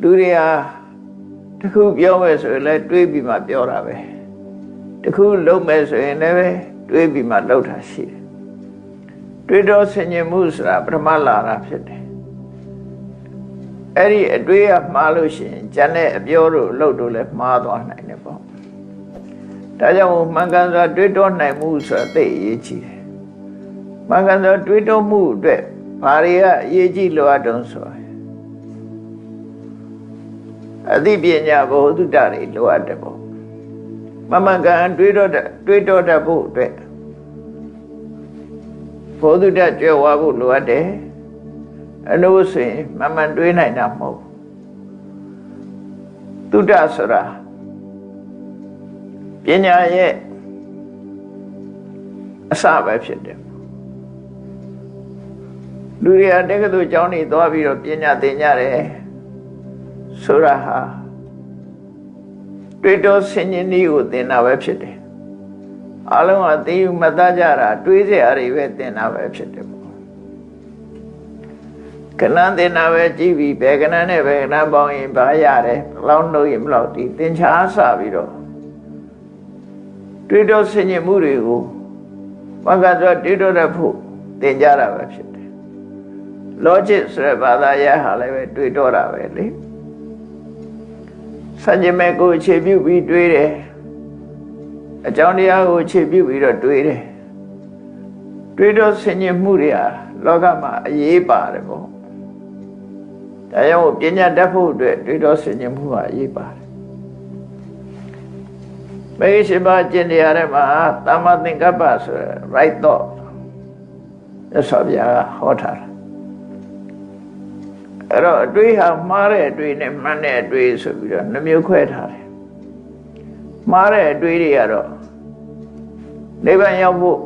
လူတွေကတခုပြောမယ်ဆိုရင်လည်းတွေးပြီးမှပြောတာပဲတခုလုပ်မယ်ဆိုရင်လည်းတွေးပြီးမှလုပ်တာရှိတယ်တွေးတော့ဆင်ញင်မှုဆိုတာပထမလာတာဖြစ်တယ်အဲ့ဒီအတွေးကမှားလို့ရှိရင်ကျန်တဲ့အပြောတို့အလုပ်တို့လည်းမှားသွားနိုင်တယ်ပေါ့ဒါကြောင့်မှန်ကန်စွာတွေးတောနိုင်မှုဆိုတာသိအရေးကြီးတယ်မှန်ကန်စွာတွေးတောမှုအတွက်ဘာတွေကအရေးကြီးလိုအပ်တုံးဆိုအသိပညာဘဝတုတ္တတွေလိုအပ်တယ်ပေါ့မမှန်ကန်တွေးတောတတ်ဖို့အတွက်ဘဝတုတ္တကြွယ်ဝဖို့လိုအပ်တယ်အလို့ဆိုရင်မမှန်တွေးနိုင်တာမဟုတ်တုတ္တဆိုတာပညာရဲ့အစပဲဖြစ်တယ်လူတွေကတက္ကသိုလ်ကျောင်းတွေသွားပြီးတော့ပညာသင်ကြတယ်ဆိုတာဟာတွေးတောဆင်ញင်နည်းကိုသင်တာပဲဖြစ်တယ်အလုံးကသိယူမသားကြတာတွေးစရာတွေပဲသင်တာပဲဖြစ်တယ်ပေါ့ကဏ္ဍသင်တာပဲကြည့်ပြီးဘယ်ကဏ္ဍနဲ့ဘယ်ကဏ္ဍပေါင်းရင်ဘာရတယ်ဘယ်လောက်လုပ်ရင်ဘယ်လောက်ဒီသင်ချားစပြီးတော့တွေးတောဆင်ញင်မှုတွေကိုဘာကတော့တွေးတောတတ်ဖို့သင်ကြတာပဲဖြစ်တယ် logic ဆိုတဲ့ဘာသာရပ်ဟာလည်းပဲတွေးတောတာပဲလေစัจ မဲ့ကိုအခြေပြုပြီးတွေးတယ်အကြောင်းတရားကိုအခြေပြုပြီးတော့တွေးတယ်တွေးတောဆင်ញင်မှုတွေဟာလောကမှာအရေးပါတယ်ပေါ့ဒါကြောင့်ပညာတတ်ဖို့အတွက်တွေးတောဆင်ញင်မှုဟာအရေးပါတယ်မေရှိပါကျင့်တရားထဲမှာသမ္မာသင်္ကပ္ပဆိုရယ် right thought ဆောဗျာဟောထားတာအဲ့တော့အတွေးဟာမှားတဲ့အတွေးနဲ့မှန်တဲ့အတွေးဆိုပြီးတော့နှမျိုးခွဲထားတယ်မှားတဲ့အတွေးတွေကတော့နိဗ္ဗာန်ရောက်ဖို့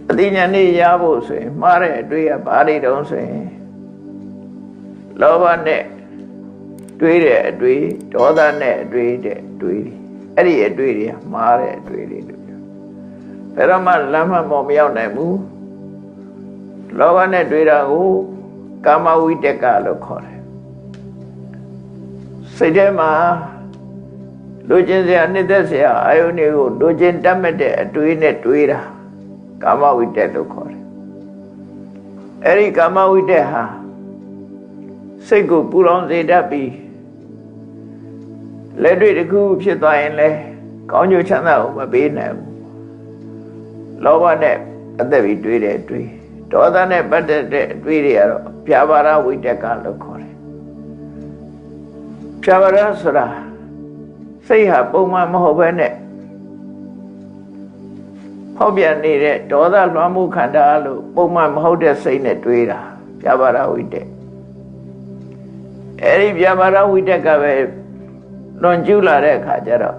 အသိဉာဏ်နဲ့ရဖို့ဆိုရင်မှားတဲ့အတွေးကဘာတွေတုံးဆိုရင်လောဘနဲ့တွေးတဲ့အတွေးဒေါသနဲ့အတွေးတဲ့တွေးအဲ့ဒီအတွေးတွေကမှားတဲ့အတွေးတွေလို့ပြောဘယ်တော့မှလမ်းမှန်ပေါ်မရောက်နိုင်ဘူးလောဘနဲ့တွေးတာကိုကာမဝိတကလို့ခေါ်တယ်စိတ်ထဲမှာလူချင်းစရာနှစ်သက်စရာအာယုန်တွေကိုလူချင်းတတ်မဲ့တဲ့အတွေးနဲ့တွေးတာကာမဝိတက်လို့ခေါ်တယ်အဲ့ဒီကာမဝိတက်ဟာစိတ်ကိုပူလောင်စေတတ်ပြီးလက်တွေ့တစ်ခုဖြစ်သွားရင်လည်းကောင်းကျိုးချမ်းသာကိုမပေးနိုင်ဘူးလောဘနဲ့အသက်ပြီးတွေးတဲ့အတွေးဒေါသနဲ့ပတ်သက်တဲ့အတွေးတွေကတော့ဖြာပါရဝိတကလို့ခေါ်တယ်ဖြာပါရဆိုတာစိတ်ဟာပုံမှန်မဟုတ်ဘဲနဲ့ဖောက်ပြန်နေတဲ့ဒေါသလွှမ်းမိုးခန္ဓာလို့ပုံမှန်မဟုတ်တဲ့စိတ်နဲ့တွေးတာဖြာပါရဝိတက်အဲ့ဒီဖြာပါရဝိတက်ကပဲလွန်ကျူးလာတဲ့အခါကျတော့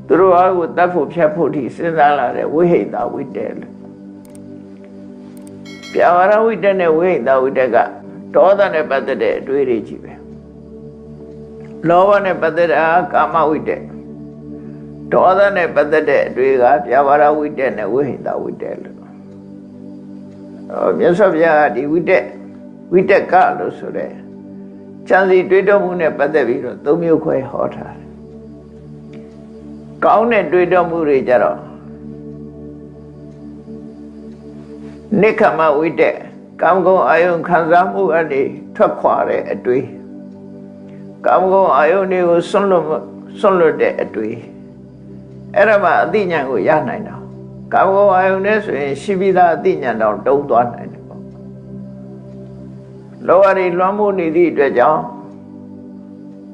သူတို့အားကိုတတ်ဖို့ဖြတ်ဖို့ထိစဉ်းစားလာတဲ့ဝိဟိတဝိတက်လို့ပြာဝရဝိတ္တနဲ့ဝိဟိတဝိတ္တကဒေါသနဲ့ပတ်သက်တဲ့အတွေးတွေကြီးပဲလောဘနဲ့ပတ်သက်တာကာမဝိတ္တဒေါသနဲ့ပတ်သက်တဲ့အတွေးကပြာဝရဝိတ္တနဲ့ဝိဟိတဝိတ္တလို့မြတ်စွာဘုရားဒီဝိတ္တကလို့ဆိုတဲ့ဉာဏ်စီတွေးတောမှုနဲ့ပတ်သက်ပြီးတော့သုံးမျိုးခွဲဟောထားတယ်ကောင်းတဲ့တွေးတောမှုတွေကြတော့နိက္ခမဝိတ္တကာမဂုဏ်အာယုံခံစားမှုအနေထွက်ခွာတဲ့အတွေ့ကာမဂုဏ်အာယုံတွေကိုဆွန့်လွတ်တဲ့အတွေ့အဲ့ဒါမှအသိဉာဏ်ကိုရနိုင်တာကာမဂုဏ်အာယုံနဲ့ဆိုရင်ရှိပြီးသားအသိဉာဏ်တော့တုံးသွားနိုင်တယ်ပေါ့လောဘတွေလွှမ်းမိုးနေသည့်အတွက်ကြောင့်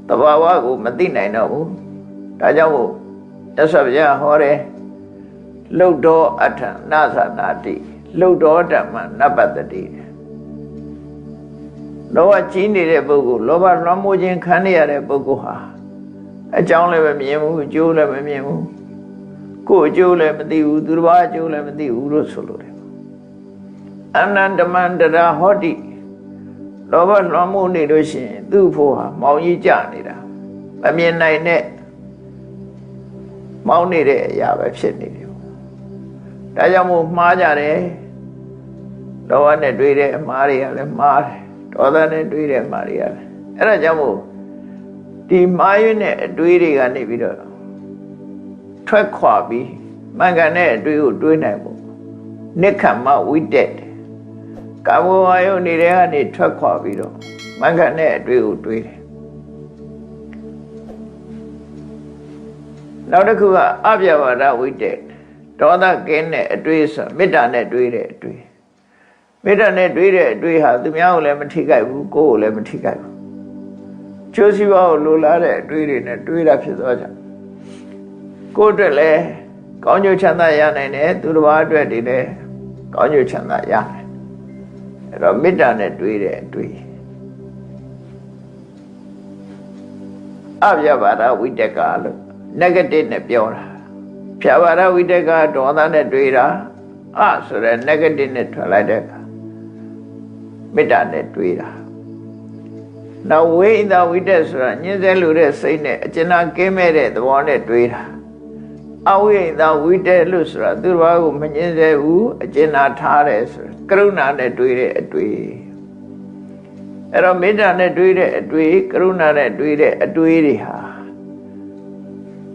တဘာဝကိုမသိနိုင်တော့ဘူးဒါကြောင့်မို့သစ္စာပြဟောတယ်လုတ်တော်အထနသနာတိလုတ်တော်ဓမ္မနပတ္တိလောဘကြီးနေတဲ့ပုဂ္ဂိုလ်လောဘလွှမ်းမိုးခြင်းခံရတဲ့ပုဂ္ဂိုလ်ဟာအကြောင်းလည်းမမြင်ဘူးအကျိုးလည်းမမြင်ဘူးကိုယ်အကျိုးလည်းမသိဘူးသူတစ်ပါးအကျိုးလည်းမသိဘူးလို့ဆိုလို့တယ်အနန္တမန္တရာဟောတိလောဘလွှမ်းမိုးနေလို့ရှိရင်သူ့ဖို့ဟာမောင်ကြီးကြနေတာမမြင်နိုင်တဲ့မောင်းနေတဲ့အရာပဲဖြစ်နေတယ်ဒါကြောင့်မို့မှားကြတယ်လောဘနဲ့တွေ့တဲ့အမှားတွေကလည်းမှားတယ် ဒေါသနဲ့တွေးတဲ့မှာတွေရတယ်အဲ့ဒါကြောင့်မို့ဒီမှားယွင်းတဲ့အတွေးတွေကနေပြီးတော့ထွက်ခွာပြီးမှန်ကန်တဲ့အတွေးကိုတွေးနိုင်ဖို့နိက္ခမဝိတက်ကာမဝါယုန်နေတဲ့ကနေထွက်ခွာပြီးတော့မှန်ကန်တဲ့အတွေးကိုတွေးတယ်နောက်တစ်ခုကအပြဘာဒဝိတက်ဒေါသကင်းတဲ့အတွေးဆိုမေတ္တာနဲ့တွေးတဲ့အတွေးမေတ္တာနဲ့တွေးတဲ့အတွေးဟာသူများကိုလည်းမထိခိုက်ဘူးကိုယ်ကိုလည်းမထိခိုက်ဘူးကျိုးစီးပွားကိုလိုလားတဲ့အတွေးတွေနဲ့တွေးတာဖြစ်သွားကြကိုယ်အတွက်လည်းကောင်းကျိုးချမ်းသာရနိုင်တယ်သူတစ်ပါးအတွက်ဒီလည်းကောင်းကျိုးချမ်းသာရနိုင်အဲ့တော့မေတ္တာနဲ့တွေးတဲ့အတွေးအပြဘာဒဝိတက်ကလို့ negative နဲ့ပြောတာဖြာဘာဒဝိတက်ကဒေါသနဲ့တွေးတာဆိုရဲ negative နဲ့ထွက်လိုက်တဲ့အခါမေတ္တာနဲ့တွေးတာနောက်ဝိဣဒဝိတက်ဆိုတာညှင်းဆဲလို့တဲ့စိတ်နဲ့အကျဉ်းနာကင်းမဲ့တဲ့သဘောနဲ့တွေးတာအဝိဣဒဝိတက်လို့ဆိုတာသူတစ်ပါးကိုမညှင်းဆဲဘူးအကျဉ်းနာထားတယ်ဆိုကရုဏာနဲ့တွေးတဲ့အတွေးအဲ့တော့မေတ္တာနဲ့တွေးတဲ့အတွေးကရုဏာနဲ့တွေးတဲ့အတွေးတွေဟာ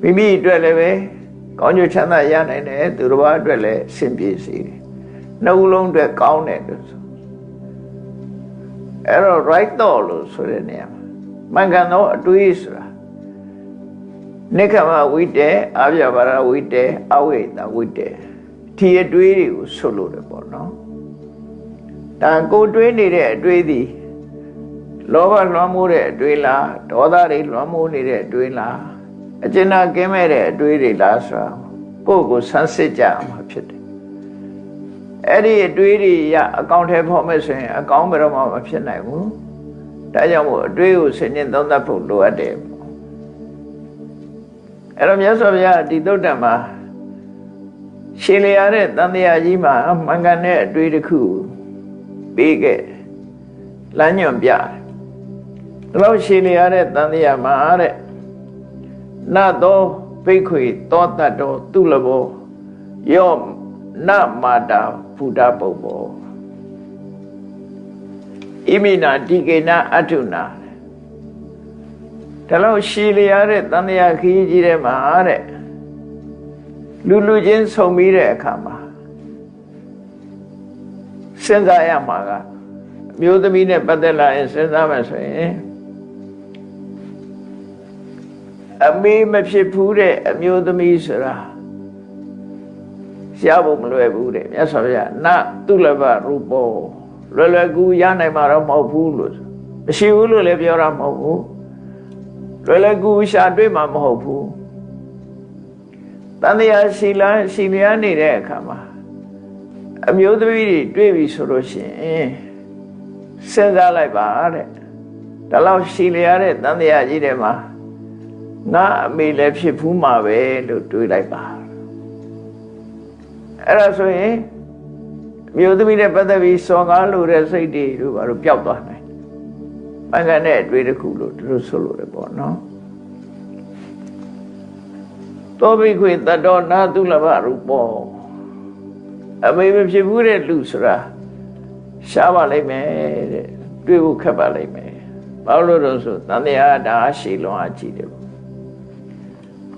မိမိအတွက်လည်းပဲကောင်းကျိုးချမ်းသာရနိုင်တယ်သူတစ်ပါးအတွက်လည်းအဆင်ပြေစေတယ်နှုတ်လုံးအတွက်ကောင်းတယ်လို့ဆိုအဲ့တော့ right thought လို့ဆိုတဲ့နေရာမှာမှန်ကန်သောအတွေးဆိုတာနိက္ခမဝိတေအပြဘာဒဝိတေအဝိဒဝိတေဒီအတွေးတွေကိုဆွလို့တယ်ပေါ့နော်ဒါကိုတွေးနေတဲ့အတွေးသည်လောဘလွှမ်းမိုးတဲ့အတွေးလားဒေါသတွေလွှမ်းမိုးနေတဲ့အတွေးလားအကျဉ်းနာကင်းမဲ့တဲ့အတွေးတွေလားဆိုတာကိုယ့်ကိုဆန်းစစ်ကြမှာဖြစ်တယ်အဲ့ဒီအတွေးတွေရအကောင့်ထဲဖော်မယ်ဆိုရင်အကောင့်ဘယ်တော့မှမဖြစ်နိုင်ဘူးဒါကြောင့်မို့အတွေးကိုဆင်ញင်သုံးသပ်ဖို့လိုအပ်တယ်အဲ့တော့မြတ်စွာဘုရားဒီသုတ္တံမှာရှင်းလျာတဲ့တန်တရားကြီးမှာမှန်ကန်တဲ့အတွေးတစ်ခုပေးခဲ့လမ်းညွှန်ပြတယ်ဒါလို့ရှင်းလျာတဲ့တန်တရားမှာတဲ့နတ်သောဘိက္ခွေသောတတ်တော်သူလဘောယောနမာတာဘုဒ္ဓပုပ္ပောဣမိနာတိကေနအထုနာဒါလို့ရှည်လျားတဲ့တန်တရားခရီးကြီးထဲမှာတဲ့လူချင်းဆုံပြီးတဲ့အခါမှာစဉ်းစားရမှာကအမျိုးသမီးနဲ့ပတ်သက်လာရင်စဉ်းစားမယ်ဆိုရင်အမေမဖြစ်ဘူးတဲ့အမျိုးသမီးဆိုတာရဖို့မလွယ်ဘူးတဲ့မြတ်စွာဘုရားနသုလဘရူပောလွယ်လွယ်ကူရနိုင်မှာတော့မဟုတ်ဘူးလို့မရှိဘူးလို့လည်းပြောတာမဟုတ်ဘူးလွယ်လွယ်ကူရှာတွေ့မှာမဟုတ်ဘူးတန်တရားရှိလျားနေတဲ့အခါမှာအမျိုးသမီးတွေတွေ့ပြီဆိုလို့ရှိရင်စဉ်းစားလိုက်ပါတဲ့ဒါလောက်ရှိလျားတဲ့တန်တရားကြီးထဲမှာငါအမေလည်းဖြစ်ဘူးမှာပဲလို့တွေးလိုက်ပါအဲ့ဒါဆိုရင်မြို့သမီးနဲ့ပတ်သက်ပြီးစော်ကားလို့တဲ့စိတ်တွေတို့ဘာလို့ပျောက်သွားနိုင်မှန်ကန်တဲ့အတွေ့တစ်ခုလို့သူတို့ဆိုလို့ရပေါ့နော်သောဘိခွေတတော်နာသုလဘရူပောအမေမဖြစ်ဘူးတဲ့လူဆိုတာရှားပါလိမ့်မယ်တဲ့တွေ့ဖို့ခက်ပါလိမ့်မယ်ဘာလို့လဲဆိုတန်တရားဒါရှည်လွန်အားကြီးတယ်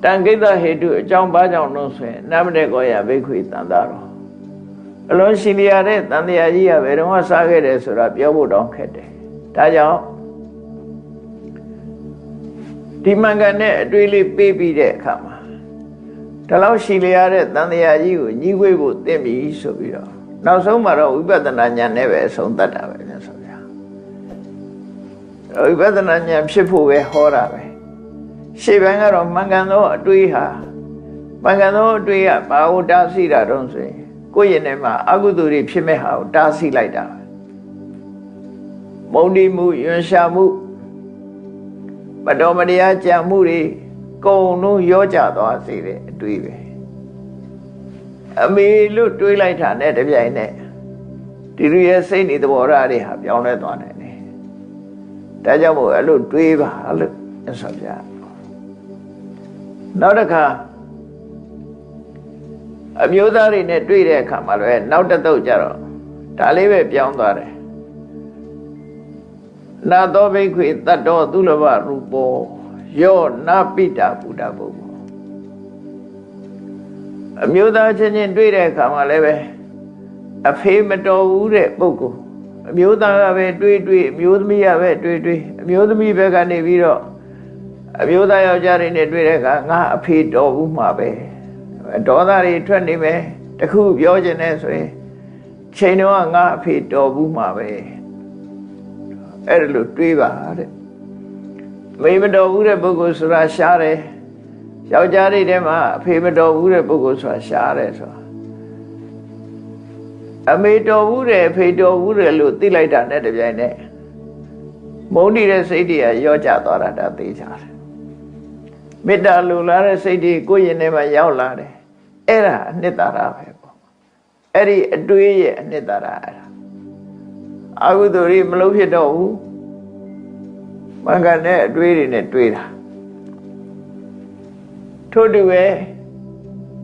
တန်ကိတ္တဟေတုအကြောင်းဘာကြောင့်လို့ဆိုရင်နမတေကောယဘိက္ခွေတန်တာတော်အလုံးရှိလျာတဲ့တန်တရားကြီးကဘယ်တော့မှစားခဲ့တယ်ဆိုတာပြောဖို့တောင်ခက်တယ်ဒါကြောင့်ဒီမှန်ကန်တဲ့အတွေ့လေးပေးပြီးတဲ့အခါမှာဒါလောက်ရှိလျာတဲ့တန်တရားကြီးကိုညီးဝေးဖို့သင့်ပြီဆိုပြီးတော့နောက်ဆုံးမှာတော့ဝိပဿနာဉာဏ်နဲ့ပဲအဆုံးသတ်တာပဲမြတ်စွာဘုရားဝိပဿနာဉာဏ်ဖြစ်ဖို့ပဲဟောတာပဲရှေ့ပိုင်းကတော့မှန်ကန်သောအတွေးဟာမှန်ကန်သောအတွေးကဘာကိုတားဆီးတာတုံးဆိုရင်ကိုယ့်ရင်ထဲမှာအကုသိုလ်တွေဖြစ်မဲ့ဟာကိုတားဆီးလိုက်တာမုန်းတိမှုယွန်ရှာမှုမတော်မတရားကြံမှုတွေကုန်လုံးရောကြသွားစေတဲ့အတွေးပဲအမေလို့တွေးလိုက်တာနဲ့တပြိုင်နက်ဒီလိုရဲ့စိတ်နေသဘောထားတွေဟာပြောင်းလဲသွားနိုင်တယ်ဒါကြောင့်မို့အဲ့လိုတွေးပါလို့ဆိုပြနောက်တစ်ခါအမျိုးသားတွေနဲ့တွေ့တဲ့အခါမှာလည်းနောက်တစ်သုတ်ကြတော့ဒါလေးပဲပြောင်းသွားတယ် နာသောဘိက္ခွေတတ္တောသုလဘရူပောယောနာပိတာဘုဒ္ဓပုဂ္ဂိုလ်အမျိုးသားချင်းချင်းတွေ့တဲ့အခါမှာလည်းပဲအဖေမတော်ဘူးတဲ့ပုဂ္ဂိုလ်အမျိုးသားကပဲတွေ့တွေ့အမျိုးသမီးကပဲတွေ့တွေ့အမျိုးသမီးဘက်ကနေပြီးတော့အမျိုးသားယောက်ျားတွေနဲ့တွေ့တဲ့အခါငါအဖေတော်ဘူးမှာပဲဒေါသတွေထွက်နေမယ်တခုပြောခြင်းနဲ့ဆိုရင်ချိန်တော့ငါအဖေတော်ဘူးမှာပဲအဲ့ဒါလို့တွေးပါတဲ့မိမတော်ဘူးတဲ့ပုဂ္ဂိုလ်ဆိုတာရှားတယ်ယောက်ျားတွေထဲမှာအဖေမတော်ဘူးတဲ့ပုဂ္ဂိုလ်ဆိုတာရှားတယ်ဆိုတာအမေတော်ဘူးတယ်အဖေတော်ဘူးတယ်လို့သိလိုက်တာနဲ့တပြိုင်နက်မုန်းနေတဲ့စိတ်တွေကရောကျသွားတာဒါသိကြတယ်မေတ္တာလိုလားတဲ့စိတ်တွေကိုယ်ရင်ထဲမှာရောက်လာတယ်အဲ့ဒါအနှစ်သာရပဲပေါ့အဲ့ဒီအတွေးရဲ့အနှစ်သာရအဲ့ဒါအကုသိုလ်တွေမလုပ်ဖြစ်တော့ဘူးမင်္ဂန်တဲ့အတွေးတွေနဲ့တွေးတာထို့တူပဲ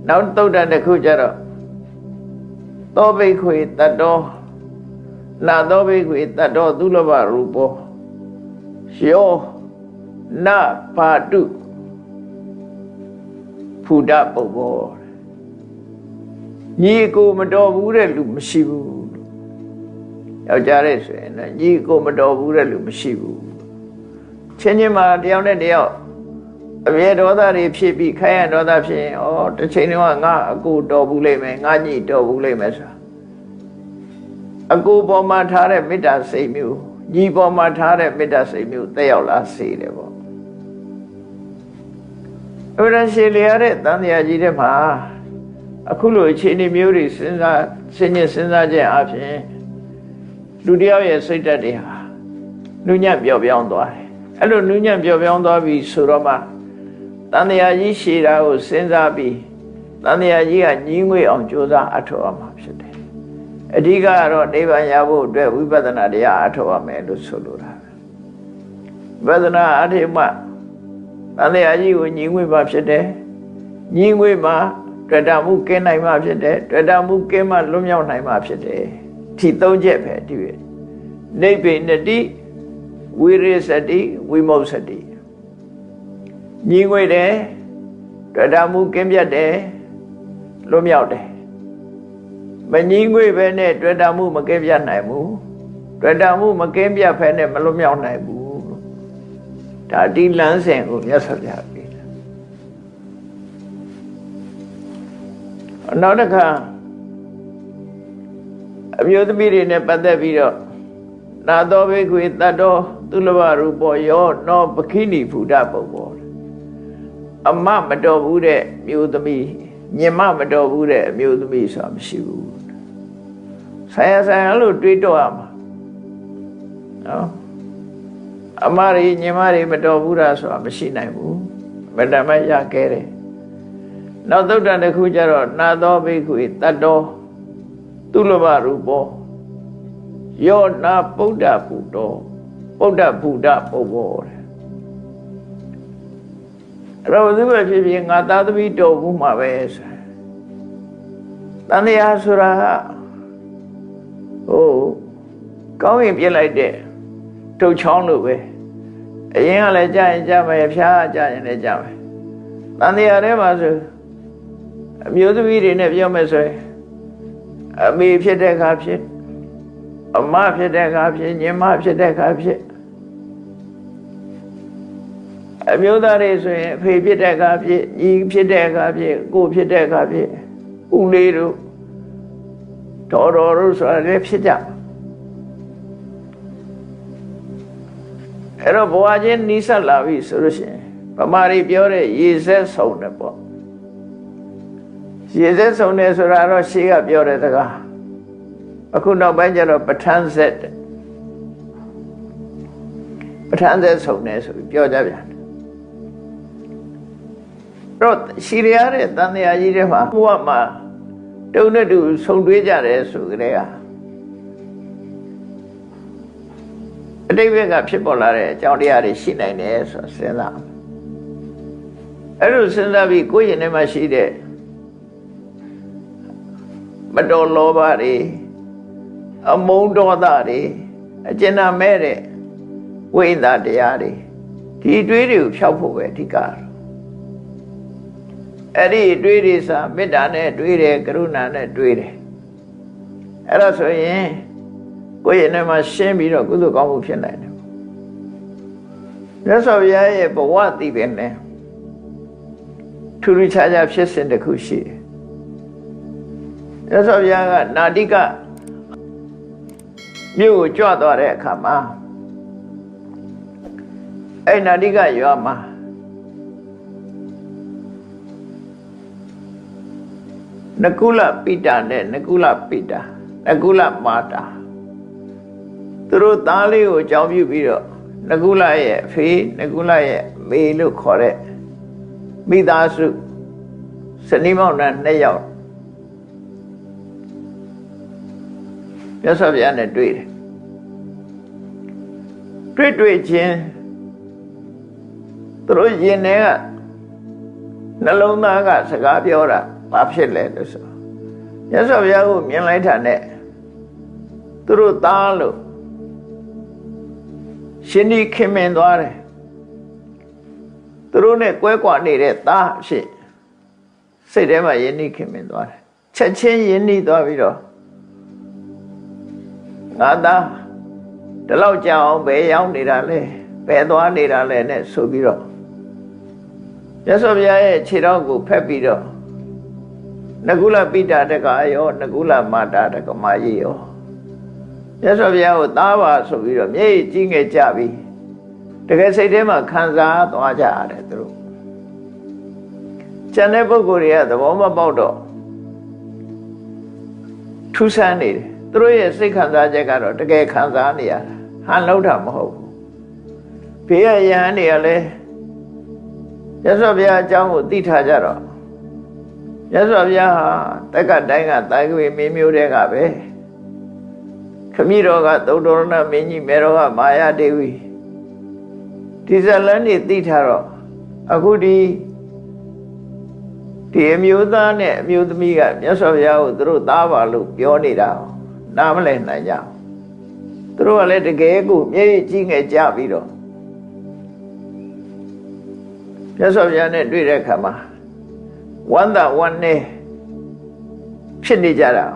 နောက်သုတ်တန်တစ်ခုကြတော့သောဘိက္ခွေတတ္တောနာသောဘိက္ခွေတတ္တောသုလဘရူပောယောနဘာတုဖူဒပုပ္ပောညီကိုမတော်ဘူးတဲ့လူမရှိဘူးယောက်ျားတဲ့ဆိုရင်ညီကိုမတော်ဘူးတဲ့လူမရှိဘူးချင်းချင်းမှာတယောက်နဲ့တယောက်အမြဲဒေါသတွေဖြစ်ပြီးခိုင်းရဒေါသဖြစ်ရင်တစ်ချိန်တော့ငါအကိုတော်ဘူးလိမ့်မယ်ငါညီတော်ဘူးလိမ့်မယ်ဆိုတာအကိုပေါ်မှာထားတဲ့မေတ္တာစိတ်မျိုးညီပေါ်မှာထားတဲ့မေတ္တာစိတ်မျိုးတက်ရောက်လာစေတယ်ပေါ့အဲ့ဒါရှည်လျားတဲ့တန်တရားကြီးတဲ့မှာအခုလိုအခြေအနေမျိုးတွေစဉ်းစားခြင်းအပြင်လူတယောက်ရဲ့စိတ်ဓာတ်တွေဟာနုညံ့ပျော့ပြောင်းသွားတယ်အဲ့လိုနုညံ့ပျော့ပြောင်းသွားပြီဆိုတော့မှတန်တရားကြီးရှည်တာကိုစဉ်းစားပြီးတန်တရားကြီးကညီးငွေအောင်ကြိုးစားအထောက်အမှာဖြစ်တယ်အဓိကကတော့နိဗ္ဗာန်ရဖို့အတွက်ဝိပဿနာတရားအထောက်အမယ်လို့ဆိုလိုတာဝိပဿနာအထိမှတန်တရားကြီးကိုညီးငွေမှဖြစ်တယ်ညီးငွေမှတွေ့တာမှုကင်းနိုင်မှဖြစ်တယ်တွေ့တာမှုကင်းမှလွတ်မြောက်နိုင်မှဖြစ်တယ်ဒီသုံးချက်ပဲဒီနိဗ္ဗေနတိဝိရိစတိဝိမုတ်စတိညီငွေတယ်တွေ့တာမှုကင်းပြတ်တယ်လွတ်မြောက်တယ်မညီငွေပဲနဲ့တွေ့တာမှုမကင်းပြတ်နိုင်ဘူးတွေ့တာမှုမကင်းပြတ်ဖဲနဲ့မလွတ်မြောက်နိုင်ဘူးဒါဒီလမ်းစဉ်ကိုမြတ်စွာဘုရားပြတယ်နောက်တစ်ခါအမျိုးသမီးတွေနဲ့ပတ်သက်ပြီးတော့နာသောဘိက္ခွေတတ္တောသုလဘရူပောယောနောပခိဏိဖူဒပုပ္ပောအမမတော်ဘူးတဲ့မျိုးသမီးညင်မမတော်ဘူးတဲ့အမျိုးသမီးဆိုတာမရှိဘူးဆိုင်ရလို့တွေးတော့ရမှာနော်အမရီညင်မရီမတော်ဘူးလားဆိုတာမရှိနိုင်ဘူးမတမရခဲ့တယ်နောက်သုတ်တန်တစ်ခုကျတော့နာသောဘိက္ခွေတတ္တောသုလဘရူပောယောနာပုဒ္ဓဘုဒ္ဓပုဒ္ဓဘုဒ္ဓပုပ္ပောတဲ့အဲ့တော့သူပဲဖြစ်ဖြစ်ငါသားသမီးတော်ဘူးမှာပဲဆိုတန်တရားဆိုတာကောင်းရင်ပြစ်လိုက်တဲ့တုတ်ချောင်းလို့ပဲအရင်ကလည်းကြာရင်ကြာမယ်ဖျားကြာရင်လည်းကြာမယ်တန်တရားထဲမှာဆိုအမျိုးသမီးတွေနဲ့ပြောမယ်ဆိုရင်အမေဖြစ်တဲ့အခါဖြစ်အမဖြစ်တဲ့အခါဖြစ်ညီမဖြစ်တဲ့အခါဖြစ်အမျိုးသားတွေဆိုရင်အဖေဖြစ်တဲ့အခါဖြစ်ညီဖြစ်တဲ့အခါဖြစ်ကိုဖြစ်တဲ့အခါဖြစ်ဦးလေးတို့တော်တို့ဆိုတာလည်းဖြစ်ကြအဲ့တော့ဘဝချင်းနီးစပ်လာပြီဆိုလို့ရှိရင်ဗမာတွေပြောတဲ့ရေဆက်ဆုံးတယ်ပေါ့ရေဆက်ဆုံးတယ်ဆိုတာတော့ရှေးကပြောတဲ့စကားအခုနောက်ပိုင်းကျတော့ပဋ္ဌာန်းဆက်ဆုံးတယ်ဆိုပြီးပြောကြပြန်တယ်တော့ရှီရရတဲ့တန်တရားကြီးတွေမှာဘုရားမှာတုံနဲ့တူဆုံတွေးကြတယ်ဆိုကြတဲ့ကအတိတ်ဘက်ကဖြစ်ပေါ်လာတဲ့အကြောင်းတရားတွေရှိနိုင်တယ်ဆိုစဉ်းစားအဲ့လိုစဉ်းစားပြီးကိုယ့်ရင်ထဲမှာရှိတဲ့မတော်လောဘတွေအမုန်းဒေါသတွေအကျဉ်းမဲ့တဲ့ ဝိသတရားတွေဒီအတွေးတွေကိုဖျောက်ဖို့ပဲအဓိကအဲ့ဒီအတွေးတွေစာမေတ္တာနဲ့တွေးတယ်ကရုဏာနဲ့တွေးတယ်အဲ့ဒါဆိုရင်ကိုယ့်ရဲ့နဲ့မှာရှင်းပြီးတော့ကုသိုလ်ကောင်းမှုဖြစ်နိုင်တယ်မြတ်စွာဘုရားရဲ့ဘဝတည်ပင်နဲ့ထူးထူးခြားခြားဖြစ်စဉ်တစ်ခုရှိတယ်မြတ်စွာဘုရားကနာတိကမြို့ကိုကြွသွားတဲ့အခါမှာအဲ့နာတိကရွာမှာနကုလပိတာနဲ့နကုလပိတာနကုလမာတာသူတို့သားလေးကိုအကြောင်းပြုပြီးတော့နကုလရဲ့အဖေနကုလရဲ့မေလို့ခေါ်တဲ့မိသားစုဇနီးမောင်နှံ2 ယောက်မြတ်စွာဘုရားနဲ့တွေ့တယ်တွေ့ချင်းသူတို့ယင်ထဲကနှလုံးသားကစကားပြောတာဘာဖြစ်လဲလို့ဆိုမြတ်စွာဘုရားကိုမြင်လိုက်တာနဲ့သူတို့သားလို့ရှင်ဒီခင်မင်သွားတယ်သူတို့နဲ့ကွဲကွာနေတဲ့သားအဖြစ်စိတ်ထဲမှာယဉ်နှီးခင်မင်သွားတယ်ချက်ချင်းယဉ်နှီးသွားပြီးတော့ငါသားဒီလောက်ကြာအောင်ဘယ်ရောက်နေတာလဲဘယ်သွားနေတာလဲနဲ့ဆိုပြီးတော့မြတ်စွာဘုရားရဲ့ခြေထောက်ကိုဖက်ပြီးတော့နကုလပိတာတက္ကရောနကုလမာတာတက္ကမကြီးရောမြတ်စွာဘုရားကိုသားပါဆိုပြီးတော့မျက်ရည်ကြီးငယ်ကြပြီးတကယ်စိတ်ထဲမှာခံစားသွားကြရတယ်သူတို့ကျန်တဲ့ပုဂ္ဂိုလ်တွေကသဘောမပေါက်တော့ထူးဆန်းနေတယ်သူတို့ရဲ့စိတ်ခံစားချက်ကတော့တကယ်ခံစားနေရတာဟန်လောက်တာမဟုတ်ဘူးဘေးရယဟန်တွေကလည်းမြတ်စွာဘုရားအကြောင်းကိုသိထားကြတော့မြတ်စွာဘုရားဟာတက္ကတိုင်းကတာဂဝေမင်းမျိုးတွေကပဲခမည်းတော်ကသုတ္တရဏမင်းကြီးမေတော်ကမာယာဒေဝီဒီဇလန်းနေသိထားတော့အခုဒီအမျိုးသားနဲ့အမျိုးသမီးကမြတ်စွာဘုရားကိုသူတို့သားပါလို့ပြောနေတာနားမလည်နိုင်ကြဘူးသူတို့ကလည်းတကယ်ကိုမျက်ရည်ကြီးငယ်ကြပြီးတော့မြတ်စွာဘုရားနဲ့တွေ့တဲ့အခါမှာဝမ်းသာဝမ်းနည်းဖြစ်နေကြတာ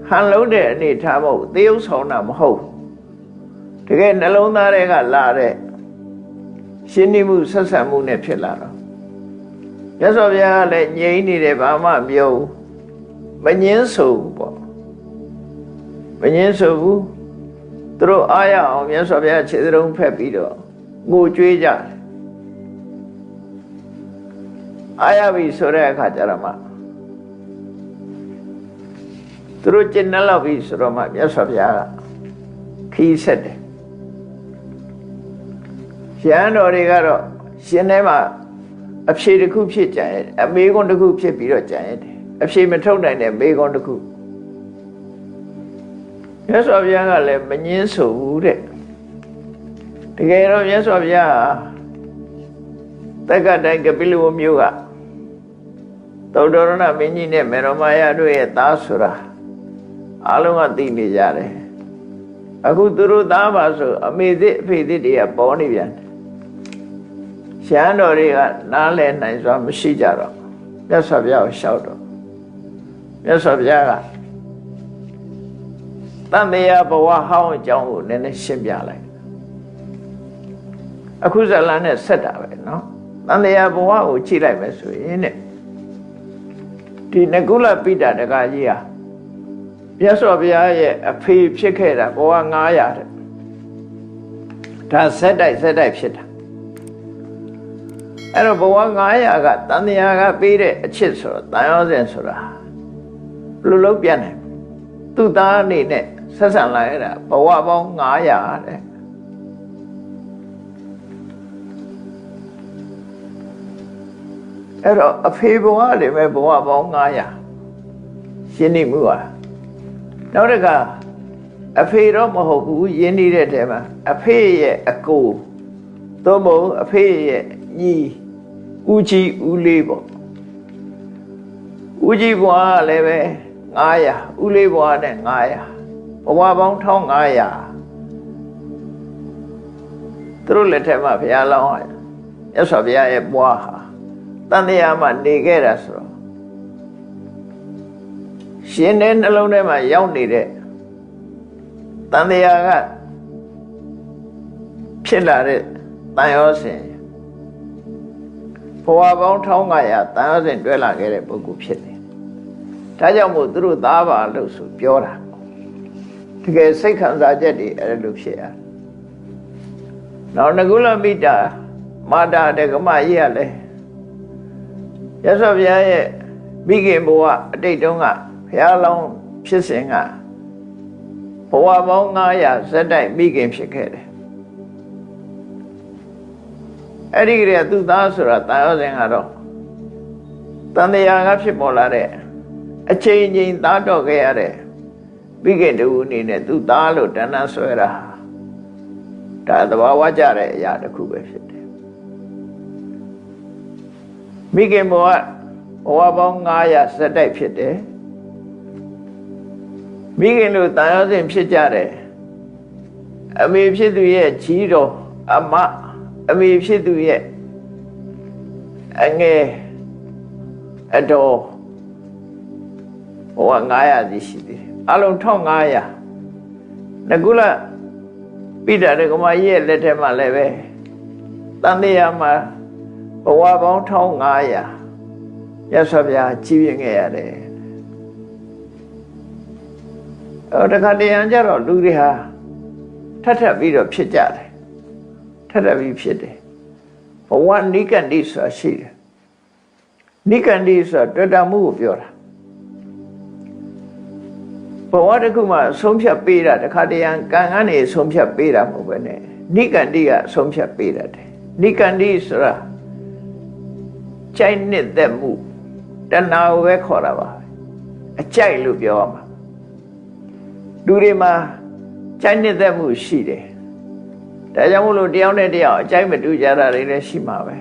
ဟန်လုံးတဲ့အနေထားမဟုတ်သေယုတ်ဆောင်တာမဟုတ်တကယ်နှလုံးသားတွေကလာတဲ့ရှင်းနေမှုဆက်ဆံမှုနဲ့ဖြစ်လာတော့မြတ်စွာဘုရားကလည်းငြိမ်းနေတယ်ဘာမှမပြောဘူးမငင်းဆိုဘူးပေါ့မငင်းဆိုဘူးသူတို့အားရအောင်မြတ်စွာဘုရားခြေစရုံးဖက်ပြီးတော့ငိုကြွေးကြတယ်အားရပြီဆိုတဲ့အခါကျတော့မှသူတို့ကျင့်နှလောက်ပြီဆိုတော့မှမြတ်စွာဘုရားကခီးဆက်တယ်ရဟန်းတော်တွေကတော့ရှင်ထဲမှာအဖြေတစ်ခုဖြစ်ကြရဲ့အမေကွန်းတစ်ခုဖြစ်ပြီးတော့ကြံရတယ်အဖြေမထုတ်နိုင်တဲ့မေကွန်းတစ်ခုမြတ်စွာဘုရားကလည်းမငင်းဆိုဘူးတဲ့တကယ်တော့မြတ်စွာဘုရားတက္ကတိုင်းကပိလဝမျိုးကသုတ္တရဏမင်းကြီးနဲ့မေရမယတို့ရဲ့သားဆိုတာအားလုံးကသိနေကြတယ်အခုသူတို့သားပါဆိုအမေသစ်အဖေသစ်တွေကပေါ်နေပြန်တယ်ရှမ်းတော်တွေကနားလည်နိုင်စွာမရှိကြတော့မြတ်စွာဘုရားကိုလျှောက်တော့မြတ်စွာဘုရားကတန်တရားဘဝဟောင်းအကြောင်းကိုနည်းနည်းရှင်းပြလိုက်အခုဇလန်းနဲ့ဆက်တာပဲเนาะတန်တရားဘဝကိုကြည့်လိုက်မယ်ဆိုရင်တဲ့ဒီနကုလပိတာတက္ကကြီးဟာမြတ်စွာဘုရားရဲ့အဖေဖြစ်ခဲ့တာဘဝ900တဲ့ဒါဆက်တိုက်ဖြစ်တာအဲ့တော့ဘဝ900ကတန်တရားကပေးတဲ့အချစ်ဆိုတော့တန်ရောစဉ်ဆိုတာဘယ်လိုလုပ်ပြနိုင်သူ့သားအနေနဲ့ဆက်ဆံလာရတာဘဝပေါင်း900တဲ့အဲ့တော့အဖေဘဝတွေပဲဘဝပေါင်း900ရှင်းနေမှုပါနောက်တစ်ခါအဖေတော့မဟုတ်ဘူးယဉ်နေတဲ့တဲမှာအဖေရဲ့အကိုသို့မဟုတ်အဖေရဲ့ညီဦးကြီးဦးလေးပေါ့ဦးကြီးဘွားလည်းပဲ900ဦးလေးဘွားနဲ့900ဘဝပေါင်း1500 သူတို့လက်ထက်မှာဘုရားလောင်းရမြတ်စွာဘုရားရဲ့ပွားဟာတန်တရားမှာနေခဲ့တာဆိုတော့ရှင်တဲ့နှလုံးထဲမှာရောက်နေတဲ့တန်တရားကဖြစ်လာတဲ့တန်ရောစဉ်ဘဝပေါင်း1500တန်ရောစဉ်တွဲလာခဲ့တဲ့ပုဂ္ဂိုလ်ဖြစ်တယ်ဒါကြောင့်မို့သူတို့သားပါလို့ဆိုပြောတာတကယ်စိတ်ခံစားချက်တွေအဲ့လိုဖြစ်ရနောက်ငကုလမိတာမာတာတက္ကမကြီးရလဲရသော်ဘုရားရဲ့မိခင်ဘဝအတိတ်တုန်းကဘုရားလောင်းဖြစ်စဉ်ကဘဝပေါင်း900ဇက်တိုက်မိခင်ဖြစ်ခဲ့တယ်အဲ့ဒီကလေးကသူ့သားဆိုတာတာယောဇဉ်ကတော့တန်တရားကဖြစ်ပေါ်လာတဲ့အချိန်ချင်းသားတော့ခဲ့ရတဲ့မိခင်တူအနေနဲ့သူ့သားလို့တဏ္ဍဆွဲတာဒါသဘာဝကြတဲ့အရာတစ်ခုပဲဖြစ်တယ်မိခင်ဘဝပေါင်း900ဇက်တိုက်ဖြစ်တယ်မိခင်တို့တာယောဇဉ်ဖြစ်ကြတယ်အမေဖြစ်သူရဲ့ကြီးတော်အမေဖြစ်သူရဲ့အငယ်အတော်ဘဝ900စီရှိတယ်အလုံး1500ငကုလပိဋကမကြီးရဲ့လက်ထက်မှာလည်းပဲတန်တရားမှာဘဝပေါင်း1500ရသော်ဗျာကြီးပြင်းခဲ့ရတယ်တခါတရံကြတော့လူတွေဟာထပ်ပြီးတော့ဖြစ်ကြတယ်ထပ်ပြီးဖြစ်တယ်ဘဝနိကန္တိဆိုတာရှိတယ်နိကန္တိဆိုတာတွေ့တာမှုကိုပြောတာဘဝတစ်ခုမှာဆုံးဖြတ်ပေးတာတခါတရံကံကနေဆုံးဖြတ်ပေးတာမဟုတ်ပဲနဲ့နိကန္တိကဆုံးဖြတ်ပေးတာတယ်နိကန္တိဆိုတာကြိုက်နှစ်သက်မှုတဏှာကိုပဲခေါ်တာပါအကြိုက်လို့ပြောရမှာလူတွေမှာကြိုက်နှစ်သက်မှုရှိတယ်ဒါကြောင့်မို့လို့တယောက်နဲ့တယောက်အကြိုက်မတူကြတာတွေလည်းရှိမှာပဲ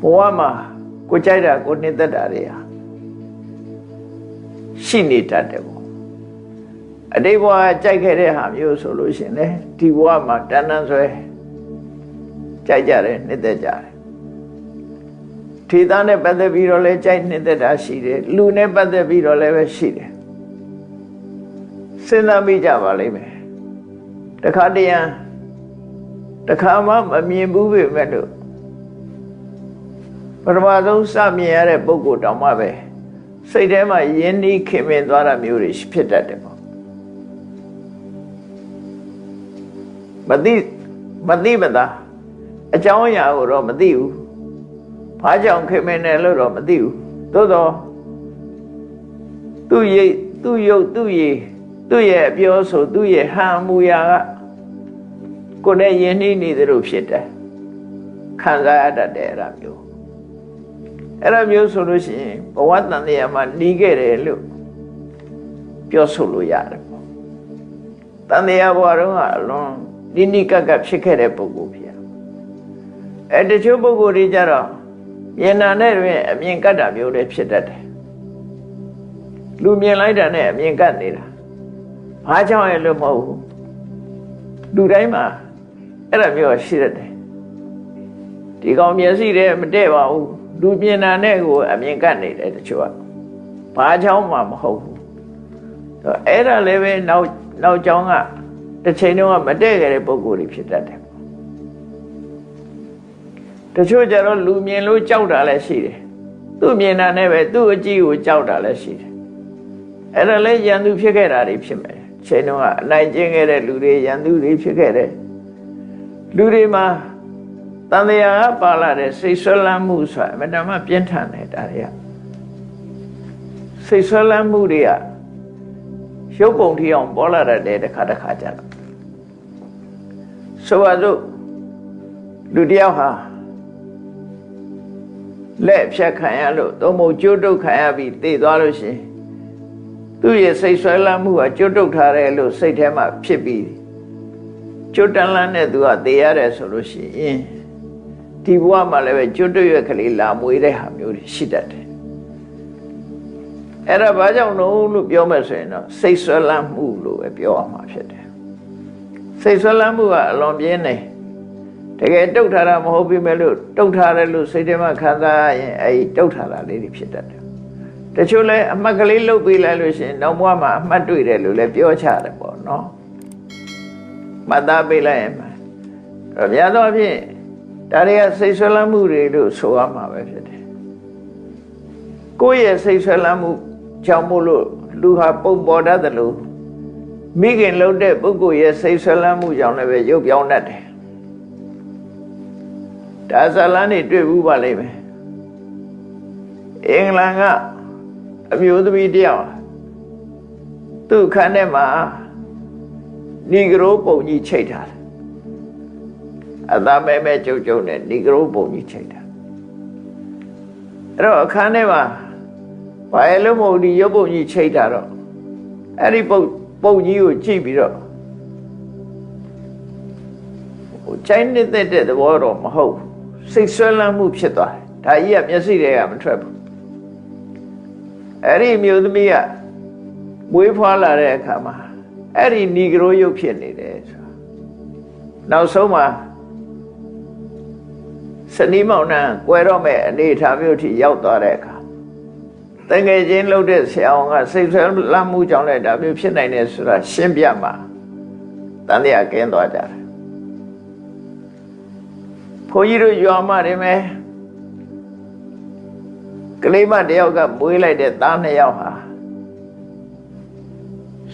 ဘဝမှာကိုကြိုက်တာကိုနှစ်သက်တာတွေဟာရှိနေတတ်တယ်ပေါ့အတိတ်ဘဝကြိုက်ခဲ့တဲ့ဟာမျိုးဆိုလို့ရှိရင်လေဒီဘဝမှာတဏ္ဍဆွဲကြိုက်ကြတယ်နှစ်သက်ကြတယ်ထေသားနဲ့ပတ်သက်ပြီးတော့လည်းကြိုက်နှစ်သက်တာရှိတယ်လူနဲ့ပတ်သက်ပြီးတော့လည်းပဲရှိတယ်စဉ်းစားမိကြပါလိမ့်မယ်တခါတရံတခါမှမမြင်ဘူးပဲမဲ့လို့ပထမဆုံးစမြင်ရတဲ့ပုဂ္ဂိုလ်တောင်မှပဲစိတ်ထဲမှာယဉ်နီးခင်မင်သွားတာမျိုးတွေဖြစ်တတ်တယ်ပေါ့မသိမသာအကြောင်းအရာကိုတော့မသိဘူးဘာကြောင့်ခင်မင်တယ်လို့တော့မသိဘူးသို့တော့သူ့ရဲ့အပြောဆိုသူ့ရဲ့ဟန်မူရာကကိုယ်နဲ့ယဉ်နှီးနေသလိုဖြစ်တယ်ခံစားရတတ်တယ်အဲ့ဒါမျိုးဆိုလို့ရှိရင်ဘဝတန်တရားမှာနှီးခဲ့တယ်လို့ပြောဆိုလို့ရတယ်ပေါ့တန်တရားဘဝတုန်းကအလွန်နိကကဖြစ်ခဲ့တဲ့ပုဂ္ဂိုလ်ဖြစ်တချို့ပုဂ္ဂိုလ်တွေကြတော့မြင်တာနဲ့တွင်အမြင်ကတ်တာမျိုးတွေဖြစ်တတ်တယ်လူမြင်လိုက်တာနဲ့အမြင်ကတ်နေတာဘာကြောင့်လဲလို့မဟုတ်ဘူးလူတိုင်းမှာအဲ့ဒါမျိုးရှိတတ်တယ်ဒီကောင်မျက်စိတည်းမတည့်ပါဘူးလူမြင်တာနဲ့ကိုအမြင်ကတ်နေတယ်တချို့ကဘာကြောင့်မှမဟုတ်ဘူးအဲ့ဒါလည်းပဲနောက်ကြောင်းကတစ်ချိန်တုန်းကမတည့်ခဲ့တဲ့ပုံကိုယ်တွေဖြစ်တတ်တယ်တချို့ကျတော့လူမြင်လို့ကြောက်တာလည်းရှိတယ်သူ့မြင်တာနဲ့ပဲသူ့အကြည့်ကိုကြောက်တာလည်းရှိတယ်အဲ့ဒါလည်းရန်သူဖြစ်ခဲ့တာတွေဖြစ်မယ်ချိန်တုန်းကအနိုင်ကျင့်ခဲ့တဲ့လူတွေရန်သူတွေဖြစ်ခဲ့တဲ့လူတွေမှာတန်တရားကပါလာတဲ့စိတ်ဆွဲလန်းမှုဆိုတာအမှန်တမ်းပြင်းထန်တယ်ဒါတွေကစိတ်ဆွဲလန်းမှုတွေကရုပ်ပုံထီအောင်ပေါ်လာတဲ့တခါကြတော့ဆိုပါစို့လူတယောက်ဟာလက်ဖြတ်ခံရလို့သုံးဖို့ကြိုးတုပ်ခံရပြီးသေသွားလို့ရှိရင်သူ့ရဲ့စိတ်ဆွဲလန်းမှုကကြိုးတုပ်ထားတယ်လို့စိတ်ထဲမှာဖြစ်ပြီးကြိုးတန်းလန်းတဲ့သူကသေရတယ်ဆိုလို့ရှိရင်ဒီဘဝမှာလည်းပဲကြိုးတုပ်ရွက်ကလေးလာမွေးတဲ့ဟာမျိုးတွေရှိတတ်တယ်အဲ့ဒါဘာကြောင့်လို့ပြောမယ်ဆိုရင်တော့စိတ်ဆွဲလန်းမှုလို့ပဲပြောရမှာဖြစ်တယ် စိတ်ဆွဲလန်းမှုကအလွန်ပြင်းနေတကယ်တုတ်ထားတာမဟုတ်ပြီမဲ့လို့တုတ်ထားတယ်လို့စိတ်ထဲမှာခံစားရရင်အဲဒီတုတ်ထားတာလေးတွေဖြစ်တတ်တယ်တချို့လဲအမှတ်ကလေးလုပ်ပေးလိုက်လို့ရှိရင်နောက်ဘဝမှာအမှတ်တွေ့တယ်လို့လည်းပြောချတယ်ပေါ့နော်မှတ်သားပေးလိုက်ရင်တော့များသောအားဖြင့်ဒါတွေကစိတ်ဆွဲလန်းမှုတွေလို့ဆိုရမှာပဲဖြစ်တယ်ကိုယ့်ရဲ့စိတ်ဆွဲလန်းမှုကြောင့်မို့လို့လူဟာပုံပေါ်တတ်တယ်လို့မိခင်လှုပ်တဲ့ပုဂ္ဂိုလ်ရဲ့စိတ်ဆွဲလန်းမှုကြောင့်လည်းပဲရုပ်ပြောင်းတတ်တယ်ဒါဇလန်းနေတွေ့ဘူးပါလိမ့်မယ်အင်္ဂလန်ကအမျိုးသမီးတယောက်သူ့ခန်းထဲမှာနီဂရိုပုံကြီးချိတ်ထားတယ်အသားမဲမဲကြုတ်ကြုတ်နဲ့နီဂရိုပုံကြီးချိတ်ထားအဲ့တော့အခန်းထဲမှာဘာလို့မဟုတ်ဒီရုပ်ပုံကြီးချိတ်ထားတော့အဲ့ဒီပုံကြီးကိုကြည့်ပြီးတော့ချိုင်းနေတဲ့သဘောတော့မဟုတ်စိတ်ဆွဲလန်းမှုဖြစ်သွားတယ်ဒါကြီးကမျက်စိတွေကမထွက်ဘူးအဲ့ဒီမျိုးသမီးကမွေးဖွားလာတဲ့အခါမှာအဲ့ဒီနီဂရိုရုပ်ဖြစ်နေတယ်ဆိုနောက်ဆုံးမှာစနီးမောင်နှံကွယ်တော့မဲ့အနေထားမျိုးထိရောက်သွားတဲ့အခါတကယ်ချင်းလှုပ်တဲ့ဆရာအောင်ကစိတ်ဆွဲလန်းမှုကြောင့်လည်းဒါမျိုးဖြစ်နိုင်တယ်ဆိုတာရှင်းပြမှာတန်တရားကင်းသွားကြတယ်ဘုန်းကြီးတို့ရွာမှာနေမယ်ကလေးမတယောက်ကမွေးလိုက်တဲ့သားနှစ်ယောက်ဟာ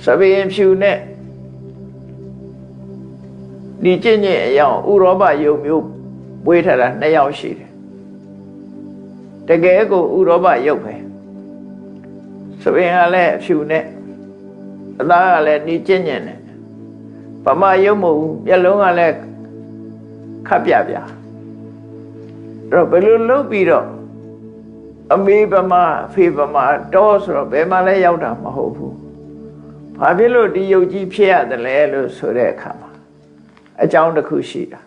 စပင်းဖြူနဲ့ဒီကျင့်အယောင်ဥရောပယုံမျိုးမွေးထားတာနှစ်ယောက်ရှိတယ်တကယ်ကိုဥရောပယုတ်ပဲစပင်းကလည်းဖြူနဲ့အသားကလည်းဒီကျင့်နဲ့ဗမာယုံမဟုတ်ဘူးမျက်လုံးကလည်းခပ်ပြပြတော့ဘယ်လိုလုပ်ပြီးတော့အမေဗမာဖေဗမာတော့ဆိုတော့ဘယ်မှလည်းရောက်တာမဟုတ်ဘူးဘာဖြစ်လို့ဒီယုတ်ကြီးဖြစ်ရတယ်လဲလို့ဆိုတဲ့အခါမှာအကြောင်းတစ်ခုရှိတာ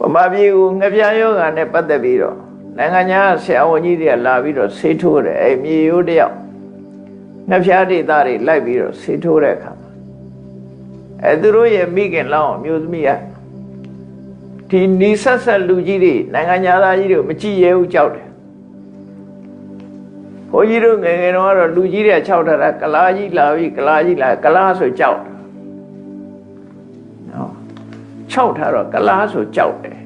ဗမာပြည်ကိုငပြယောဂါနဲ့ပတ်သက်ပြီးတော့နိုင်ငံခြားဆရာဝန်ကြီးတွေကလာပြီးတော့ဆေးထိုးတယ်အဲ့မြေရိုးတယောက်ငပြဒေသတွေလိုက်ပြီးတော့ဆေးထိုးတဲ့အခါမှာအဲ့သူတို့ရဲ့မိခင်လောင်းအမျိုးသမီးကဒီနီဆက်ဆက်လူကြီးတွေနိုင်ငံသားကြီးတွေမကြည့်ရဲဘူးကြောက်တယ်ဘုန်းကြီးတို့ငယ်ငယ်တော့လူကြီးတွေခြောက်ထားတာကလားကြီးလာပြီကလားကြီးလာကလားဆိုကြောက်နော်ခြောက်ထားတော့ကလားဆိုကြောက်တယ်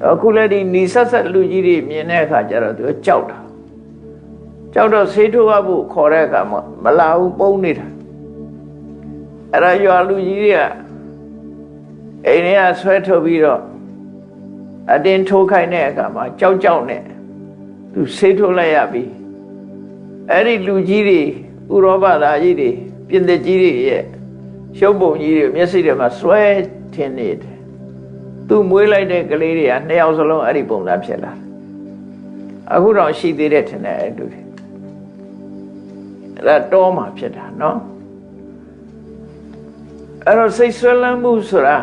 အခုလည်းဒီနီဆက်ဆက်လူကြီးတွေမြင်တဲ့အခါကျတော့သူကြောက်တာကြောက်တော့ဆေးထိုးရဖို့ခေါ်တဲ့အခါမှာမလာဘူးပုံနေတာအဲ့ဒါရွာလူကြီးတွေကအိမ်ထဲကဆွဲထုတ်ပြီးတော့အတင်းထိုးခိုင်းတဲ့အခါမှာကြောက်နဲ့သူဆေးထိုးလိုက်ရပြီအဲ့ဒီလူကြီးတွေဥရောပသားကြီးတွေပြင်သစ်ကြီးတွေရဲ့ရှုပ်ပုံကြီးတွေမျက်စိတွေမှာဆွဲထင်နေတယ်သူမွေးလိုက်တဲ့ကလေးတွေကနှစ်ယောက်စလုံးအဲ့ဒီပုံစံဖြစ်လာအခုတော့ရှိသေးတဲ့ထင်တယ်အဲ့လူတွေအဲ့ဒါတော့မှဖြစ်တာနော်အဲ့တော့စိတ်ဆွဲလန်းမှုဆိုတာ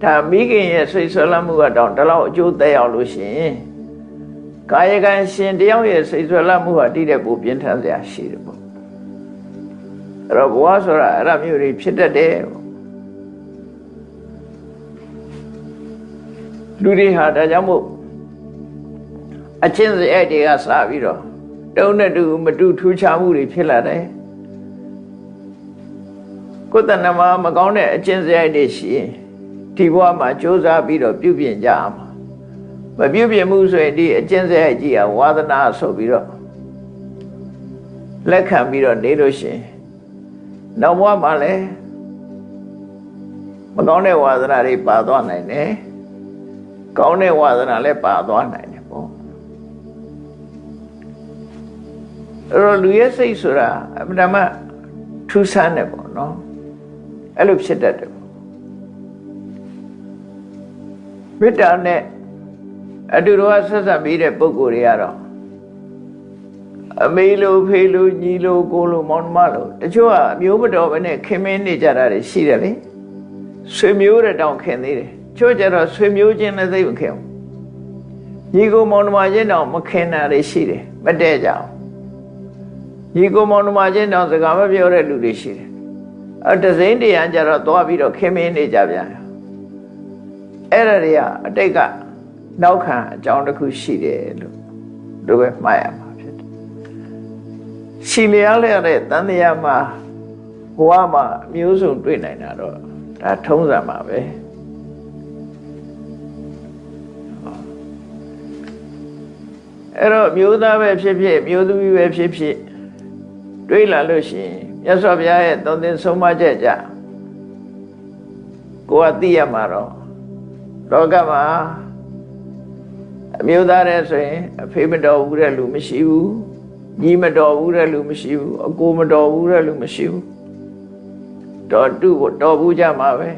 ဒါမိခင်ရဲ့စိတ်ဆွဲလန်းမှုကတော့ဒီလောက်အကျိုးသက်ရောက်လို့ရှိရင်ကာယကံရှင်တယောက်ရဲ့စိတ်ဆွဲလန်းမှုဟာတိတဲ့ပူပြင်းထန်စရာရှိတယ်ပေါ့အဲ့တော့ဘဝဆိုတာအဲ့ဒါမျိုးတွေဖြစ်တတ်တယ်လူတွေဟာဒါကြောင့်မို့အချင်းစရိုက်တွေကစပြီးတော့တုံးနဲ့တူမတူထူးခြားမှုတွေဖြစ်လာတယ်ကိုယ်တဏ္ဍမှာမကောင်းတဲ့အချင်းစရိုက်တွေရှိရင်ဒီဘဝမှာကြိုးစားပြီးတော့ပြုပြင်ကြအောင်မပြုပြင်မှုဆိုရင်ဒီအကျင့်စရိုက်ကြီးကဝါသနာဆိုပြီးတော့လက်ခံပြီးတော့နေလို့ရှိရင်နောက်ဘဝမှာလည်းမကောင်းတဲ့ဝါသနာတွေပါသွားနိုင်တယ်ကောင်းတဲ့ဝါသနာလည်းပါသွားနိုင်တယ်ပေါ့အဲ့တော့လူရဲ့စိတ်ဆိုတာအမှန်မှထူးဆန်းတယ်ပေါ့နော်အဲ့လိုဖြစ်တတ်တယ်မေတ္တာနဲ့အတူတူဆက်ဆက်ပြီးတဲ့ပုဂ္ဂိုလ်တွေကတော့အမေလိုဖေလိုညီလိုကိုလိုမောင်နှမလိုတချို့ကအမျိုးမတော်ဘဲနဲ့ခင်မင်းနေကြတာတွေရှိတယ်လေဆွေမျိုးတဲ့တောင်ခင်သေးတယ်ချို့ကြတော့ဆွေမျိုးချင်းလည်းသိမခင်ဘူးညီကိုမောင်နှမချင်းတောင်မခင်တာတွေရှိတယ်မတည့်ကြအောင်ညီကိုမောင်နှမချင်းတောင်စကားမပြောတဲ့လူတွေရှိတယ် တစိမ့်တရားကြတော့သွားပြီးတော့ခင်းမင်းနေကြပြန်အဲ့ဒါတွေကအတိတ်ကနောက်ခံအကြောင်းတစ်ခုရှိတယ်လို့ပဲမှားရမှာဖြစ်တယ်ရှိလျားလျက်တဲ့တန်တရားမှာဘဝမှာအမျိုးစုံတွေ့နိုင်တာတော့ဒါထုံးစံပါပဲအဲ့တော့မျိုးသားပဲဖြစ်ဖြစ်မျိုးသမီးပဲဖြစ်ဖြစ်တွေးလာလို့ရှိရင်မြတ်စွာဘုရားရဲ့သုံးသင်ဆုံးမချက်ကြကိုယ်ကသိရမှာတော့လောကမှာအမျိုးသားတဲ့ဆိုရင်အဖေမတော်ဘူးတဲ့လူမရှိဘူးညီမတော်ဘူးတဲ့လူမရှိဘူးအကိုမတော်ဘူးတဲ့လူမရှိဘူးတော်တူတော်ဘူးကြမှာပဲ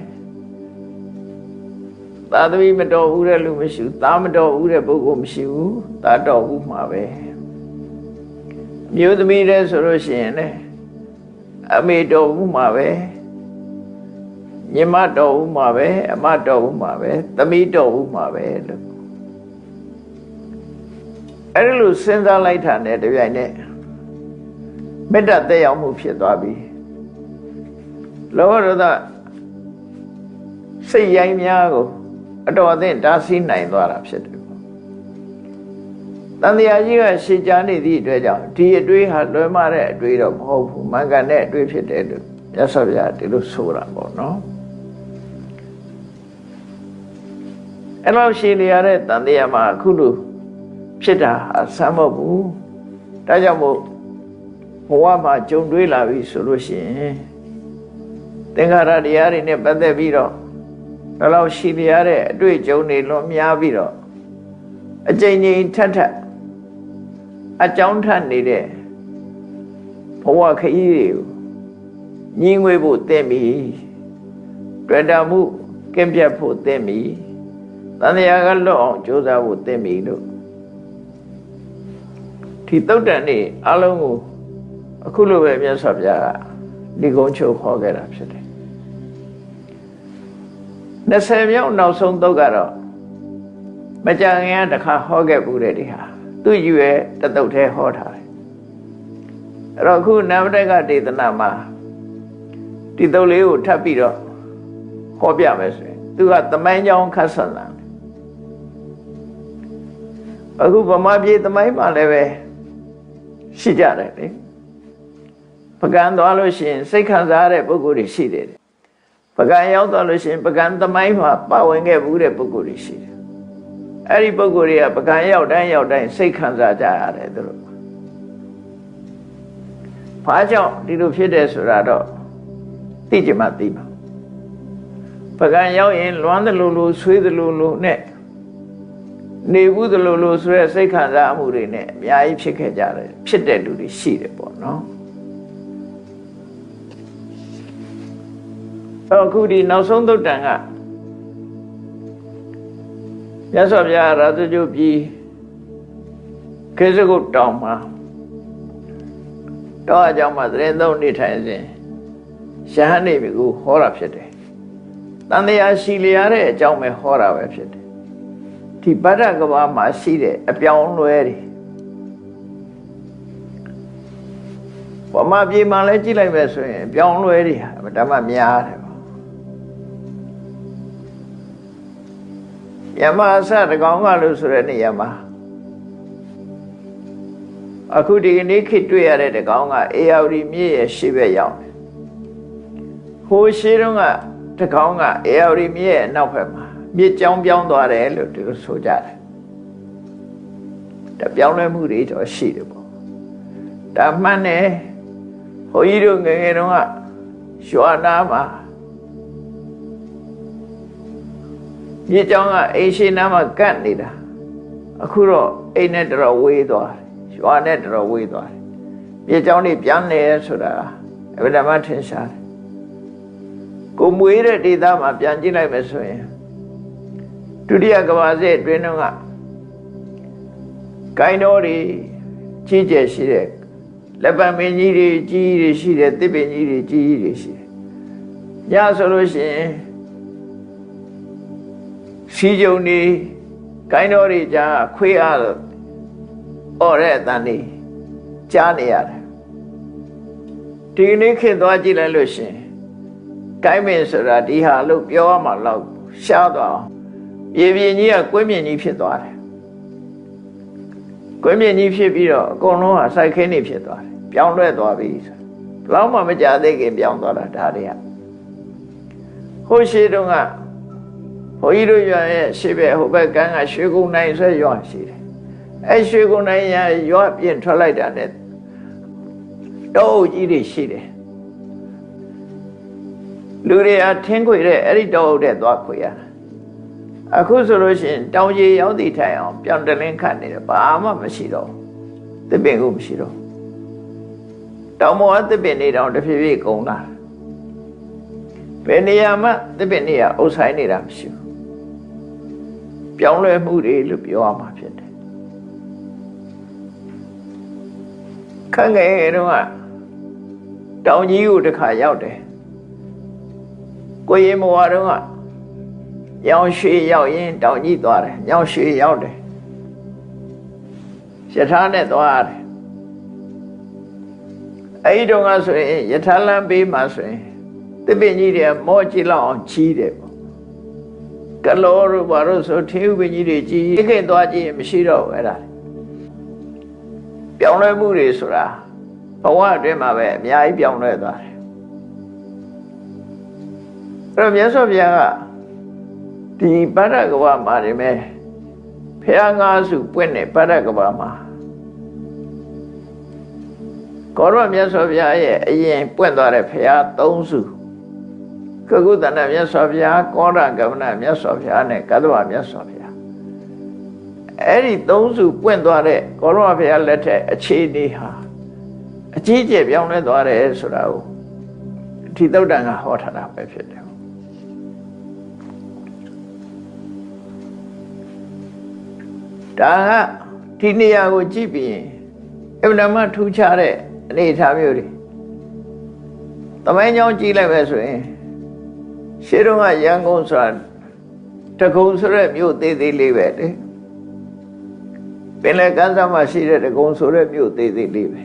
သာသမီမတော်ဘူးတဲ့လူမရှိဘူးသားမတော်ဘူးတဲ့ပုဂ္ဂိုလ်မရှိဘူးသားတော်ဘူးမှာပဲမျိုးသမီးတဲ့ဆိုလို့ရှိရင်လည်းအမေတော်ဘူးမှာပဲညီမတော်ဘူးမှာပဲအမတော်ဘူးမှာပဲသမီးတော်ဘူးမှာပဲလို့အဲ့ဒီလိုစဉ်းစားလိုက်တာနဲ့တပြိုင်နက်မေတ္တာသက်ရောက်မှုဖြစ်သွားပြီလောဘဒေါသစိတ်ရိုင်းများကိုအတော်အသင့်တားဆီးနိုင်သွားတာဖြစ်တယ်တန်တရားကြီးကရှေ့ကြားနေသည့်အတွက်ကြောင့်ဒီအတွေးဟာလွယ်မတဲ့အတွေးတော့မဟုတ်ဘူးမှန်ကန်တဲ့အတွေးဖြစ်တယ်လို့မြတ်စွာဘုရားဒီလိုဆိုတာပေါ့နော်အဲ့လိုရှေ့နေရတဲ့တန်တရားမှာအခုလိုဖြစ်တာအဆမ်းမဟုတ်ဘူးဒါကြောင့်မို့ဘဝမှာကြုံတွေးလာပြီဆိုလို့ရှိရင်သင်္ခါရတရားတွေနဲ့ပတ်သက်ပြီးတော့ဒါလောက်ရှိနေရတဲ့အတွေ့အကြုံတွေလွန်များပြီးတော့အကြိမ်ကြိမ်ထပ်အကြောင်းထပ်နေတဲ့ဘဝခရီးတွေကိုညှင်းငွေဖို့သင့်ပြီတွေ့တာမှုကင်းပြတ်ဖို့သင့်ပြီတန်တရားကလွတ်အောင်ကြိုးစားဖို့သင့်ပြီလို့ဒီသုတ်တန်နေအလုံးကိုအခုလိုပဲမြတ်စွာဘုရားကဒီကုန်းချုပ်ခေါ်ခဲ့တာဖြစ်တယ်20မြောက်နောက်ဆုံးသုတ်ကတော့မကြခင်ကတခါဟောခဲ့ဘူးတဲ့ဒီဟာသူ့ယူရဲ့တသုတ်သေးဟောထားတယ်အဲ့တော့အခုနဝတကဒေသနာမှာဒီသုတ်လေးကိုထပ်ပြီးတော့ဟောပြမယ်ဆိုရင်သူကသမိုင်းကြောင်းခတ်ဆန်လာအခုဗမာပြည်သမိုင်းမှာလည်းပဲရှိကြတယ်လေပကံသွားလို့ရှိရင်စိတ်ခံစားရတဲ့ပုဂ္ဂိုလ်တွေရှိတယ်ပကံရောက်သွားလို့ရှိရင်ပကံသမိုင်းမှာပါဝင်ခဲ့ဘူးတဲ့ပုဂ္ဂိုလ်တွေရှိတယ်အဲ့ဒီပုဂ္ဂိုလ်တွေကပကံရောက်တိုင်းစိတ်ခံစားကြရတယ်သူတို့ဘာကြောင့်ဒီလိုဖြစ်တယ်ဆိုတာတော့သိကြမှသိမှာပကံရောက်ရင်လွမ်းသလိုလိုဆွေးသလိုလိုနဲ့နေဘူးသလိုလိုဆိုရဲစိတ်ခံစားမှုတွေနဲ့အများကြီးဖြစ်ခဲ့ကြတယ်ဖြစ်တဲ့လူတွေရှိတယ်ပေါ့နော်အခုဒီနောက်ဆုံးသုတ်တန်ကမြတ်စွာဘုရားရာဇဂုပြည်ခေစကုတ်တောင်မှာတောအကြောင်းမှာသတင်းသုံးနေထိုင်စဉ်ရှဟန်နေပြီကိုဟောတာဖြစ်တယ်တန်တရားရှိလျားတဲ့အကြောင်းပဲဟောတာပဲဖြစ်တယ်ဒီဗဒ္ဒကဘာမှာရှိတဲ့အပြောင်းလဲတွေဗမာပြည်မှာလည်းကြည့်လိုက်ပဲဆိုရင်အပြောင်းလဲတွေဟာဓမ္မများတယ်ယမအစတကောင်ကလို့ဆိုတဲ့နေရာမှာအခုဒီကနေ့ခေတ်တွေ့ရတဲ့တကောင်ကအေယာဝတီမြစ်ရဲ့ရှေ့ဘက်ရောက်တယ်ဟိုရှေ့တုန်းကတကောင်ကအေယာဝတီမြစ်ရဲ့နောက်ဘက်မှာမြစ်ကြောင်းပြောင်းသွားတယ်လို့ဒီလိုဆိုကြတယ်ဒါပြောင်းလဲမှုတွေတော့ရှိတယ်ပေါ့ဒါမှန်တယ်ဘုန်းကြီးတို့ငယ်ငယ်တုန်းကရွာနာမှာမြေကြောင်းကအိမ်ရှိနားမှာကတ်နေတာအခုတော့အိမ်နဲ့တော်ဝေးသွားတယ်ရွာနဲ့တော်ဝေးသွားတယ်မြေကြောင်းတွေပြန်နေဆိုတာအဗဓမ္မထင်ရှားတယ်ကိုမွေးတဲ့ဒေသမှာပြန်ကြည့်လိုက်မယ်ဆိုရင်ဒုတိယကမ္ဘာစစ်အတွင်းကကိုင်းတော်တွေကြီးကျယ်ရှိတဲ့လက်ပံမင်းကြီးတွေကြီးတွေရှိတယ်တစ်ပင်ကြီးတွေကြီးတွေရှိတယ်ညဆိုလို့ရှိရင်စီကြုံနေကိုင်းတော်တွေကြားခွေးအားအော်တဲ့အတန်တွေကြားနေရတယ်ဒီနေ့ခေတ်သွားကြည့်လိုက်လို့ရှိရင် ကိုင်းမင်းဆိုတာဒီဟာလို့ပြောရမှာတော့ရှားသွားပြေပြင်းကြီးကကွင်းမြင့်ကြီးဖြစ်သွားတယ်ကွင်းမြင့်ကြီးဖြစ်ပြီးတော့အကုန်လုံးကစိုက်ခင်းနေဖြစ်သွားတယ်ပြောင်းလဲသွားပြီဘလောက်မှမကြသေးခင်ပြောင်းသွားတာဒါတွေကဟိုရှိတုန်းကဘုန်းကြီးတို့ရွာရဲ့ရှေ့ဘက်ဟိုဘက်ကန်းကရွှေကုန်းနိုင်ဆိုရွာရှိတယ်အဲရွှေကုန်းနိုင်ရွာပြင်ထွက်လိုက်တာနဲ့တောအုပ်ကြီးတွေရှိတယ်လူတွေအထင်းခွေတဲ့အဲ့ဒီတောအုပ်တဲ့သွားခွေရအခုဆိုလို့ရှိရင်တောင်ကြီးရောက်သည့်ထိုင်အောင်ပြောင်းတလင်းခတ်နေတယ်ဘာမှမရှိတော့သစ်ပင်ကိုမရှိတော့တောင်ပေါ်သစ်ပင်နေတော့တဖြည်းဖြည်းကုန်လာဘယ်နေရာမှသစ်ပင်နေရာအုပ်ဆိုင်နေတာမရှိဘူးပြောင်းလဲမှုတွေလို့ပြောရမှာဖြစ်တယ်ခန့်ငယ်တုန်းကတောင်ကြီးကိုတစ်ခါရောက်တယ်ကိုရင်မဝါတုန်းကညောင်ရွှေရောက်ရင်တောင်ကြီးသွားတယ်ညောင်ရွှေရောက်တယ်ယထာနဲ့သွားတယ်အဲ့ဒီတုန်းကဆိုရင်ယထာလမ်းပေးမှဆိုရင်သစ်ပင်ကြီးတွေမောကြည့်လောက်အောင်ချီးတယ်ပေါ့ကလောတို့ဘာလို့ဆိုထေဥပင်ကြီးတွေကြီးခင်သွားကြည့်ရင်မရှိတော့ဘူးအဲ့ဒါပြောင်းလဲမှုတွေဆိုတာဘဝအတွင်းမှာပဲအများကြီးပြောင်းလဲသွားတယ်အဲ့တော့မြတ်စွာဘုရားကဒီဗဒ္ဒကဝမှာနေမဲ့ဖះငါးစုပွင့်တဲ့ဗဒ္ဒကဝမှာကောရမမြတ်စွာဘုရားရဲ့အရင်ပွင့်သွားတဲ့ဖះသုံးစုကကုသနာမြတ်စွာဘုရားကောရကမဏမြတ်စွာဘုရားနဲ့ကတ္တဝမြတ်စွာဘုရားအဲ့ဒီသုံးစုပွင့်သွားတဲ့ကောရမဘုရားလက်ထက်အခြေအနေဟာအကြီးကျယ်ပြောင်းလဲသွားတယ်ဆိုတာကိုဒီသုတ်တန်ကဟောထားတာပဲဖြစ်တယ်ဒါကဒီနေရာကိုကြည့်ပြီးအမှန်မှထူးခြားတဲ့အနေအထားမျိုးတွေသမိုင်းကြောင်းကြည့်လိုက်ပဲဆိုရင်ရှေးတုန်းကရန်ကုန်ဆိုတာတကုံဆိုတဲ့မြို့သေးသေးလေးပဲလေပင်လယ်ကမ်းစပ်မှာရှိတဲ့တကုံဆိုတဲ့မြို့သေးသေးလေးပဲ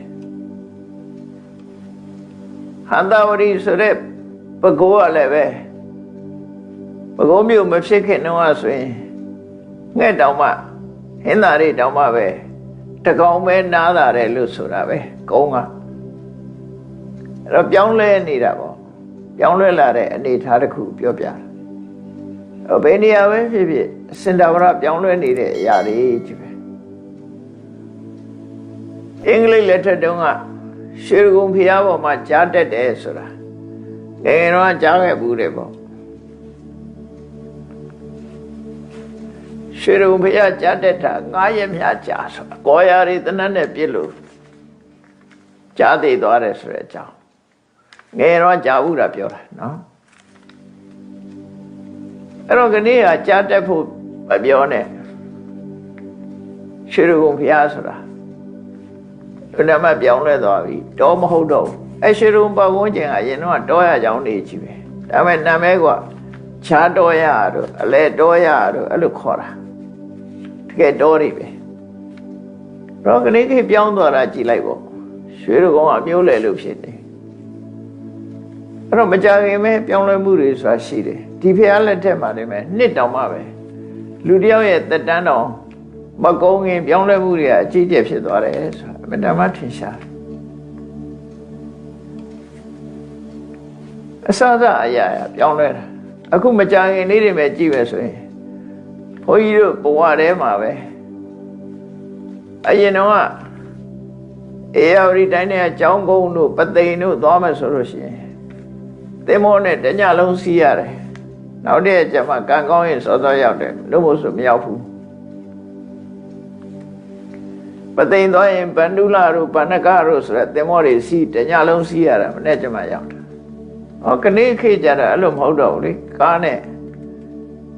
ဟန္တာဝရီဆိုတဲ့ပဲခူးကလည်းပဲပဲခူးမြို့မဖြစ်ခင်တုန်းကဆိုရင်ငှက်တောင်မှဟင်းသာတွေတောင်မှပဲတကောင်ပဲနားတာတယ်လို့ဆိုတာပဲကုန်းကအဲ့တော့ပြောင်းလဲနေတာပေါ့ပြောင်းလဲလာတဲ့အနေအထားတစ်ခုပြောပြတာဘယ်နေရာပဲဖြစ်ဖြစ်စင်တာဝရပြောင်းလဲနေတဲ့အရာတွေကြီးပဲအင်္ဂလိပ်လက်ထက်တုန်းကရွှေကုံဖျားပေါ်မှာကြားတက်တယ်ဆိုတာငယ်ငယ်တော့ကြားခဲ့ဘူးတယ်ပေါ့ရွှေရုံဖျားကြားတက်တာ9ရက်မြကြာဆိုတာကော်ရာတွေတနတ်နဲ့ပြစ်လို့ကြားသိသွားတယ်ဆိုတဲ့အကြောင်းငယ်တော့ကြားဘူးတာပြောတာနော်အဲ့တော့ခဏကကြားတက်ဖို့မပြောနဲ့ရွှေရုံဖျားဆိုတာဘယ်မှာပြောင်းလဲသွားပြီတော့မဟုတ်တော့အဲ့ရွှေရုံပတ်ဝန်းကျင်ကရင်တော့တောရကြောင်နေကြီးပဲဒါပေမဲ့နာမည်ကခြားတော်ရတို့အလဲတော်ရတို့အဲ့လိုခေါ်တာတကယ်တော်တွေပဲတော့ခဏကြီးပြောင်းသွားတာကြည်လိုက်ပေါ့ရွှေရုံကမျိုးလဲလို့ဖြစ်နေအဲ့တော့မကြခင်ပဲပြောင်းလဲမှုတွေဆိုတာရှိတယ်ဒီဖျားလက်ထက်မှာနေမယ်နှစ်တောင်မှပဲလူတယောက်ရဲ့သက်တမ်းတော်မကုန်းခင်ပြောင်းလဲမှုတွေကအကြီးကျယ်ဖြစ်သွားတယ်ဆိုတာအမှန်တမ်းထင်ရှားအစစအရာပြောင်းလဲတာအခုမကြခင်လေးတွေပဲကြည့်ပဲဆိုရင်ဘုန်းကြီးတို့ဘဝထဲမှာပဲအရင်တော့အေရဝတီတိုင်းနဲ့အကြောင်းကုန်းတို့ပသိမ်တို့သွားမယ်ဆိုလို့ရှိရင်သင်္ဘောနဲ့တညလုံးစီးရတယ်နောက်တည့်ကျမှကံကောင်းရင်စောစောရောက်တယ်လို့မို့ဆိုမရောက်ဘူးပသိမ်သွားရင်ဗန္ဓုလတို့ဗန္နကတို့ဆိုတဲ့သင်္ဘောတွေစီးတညလုံးစီးရတာမနေ့ကျမှရောက်တယ်ဟောကနေ့ခေတ်ကြတာအဲ့လိုမဟုတ်တော့ဘူးလေကားနဲ့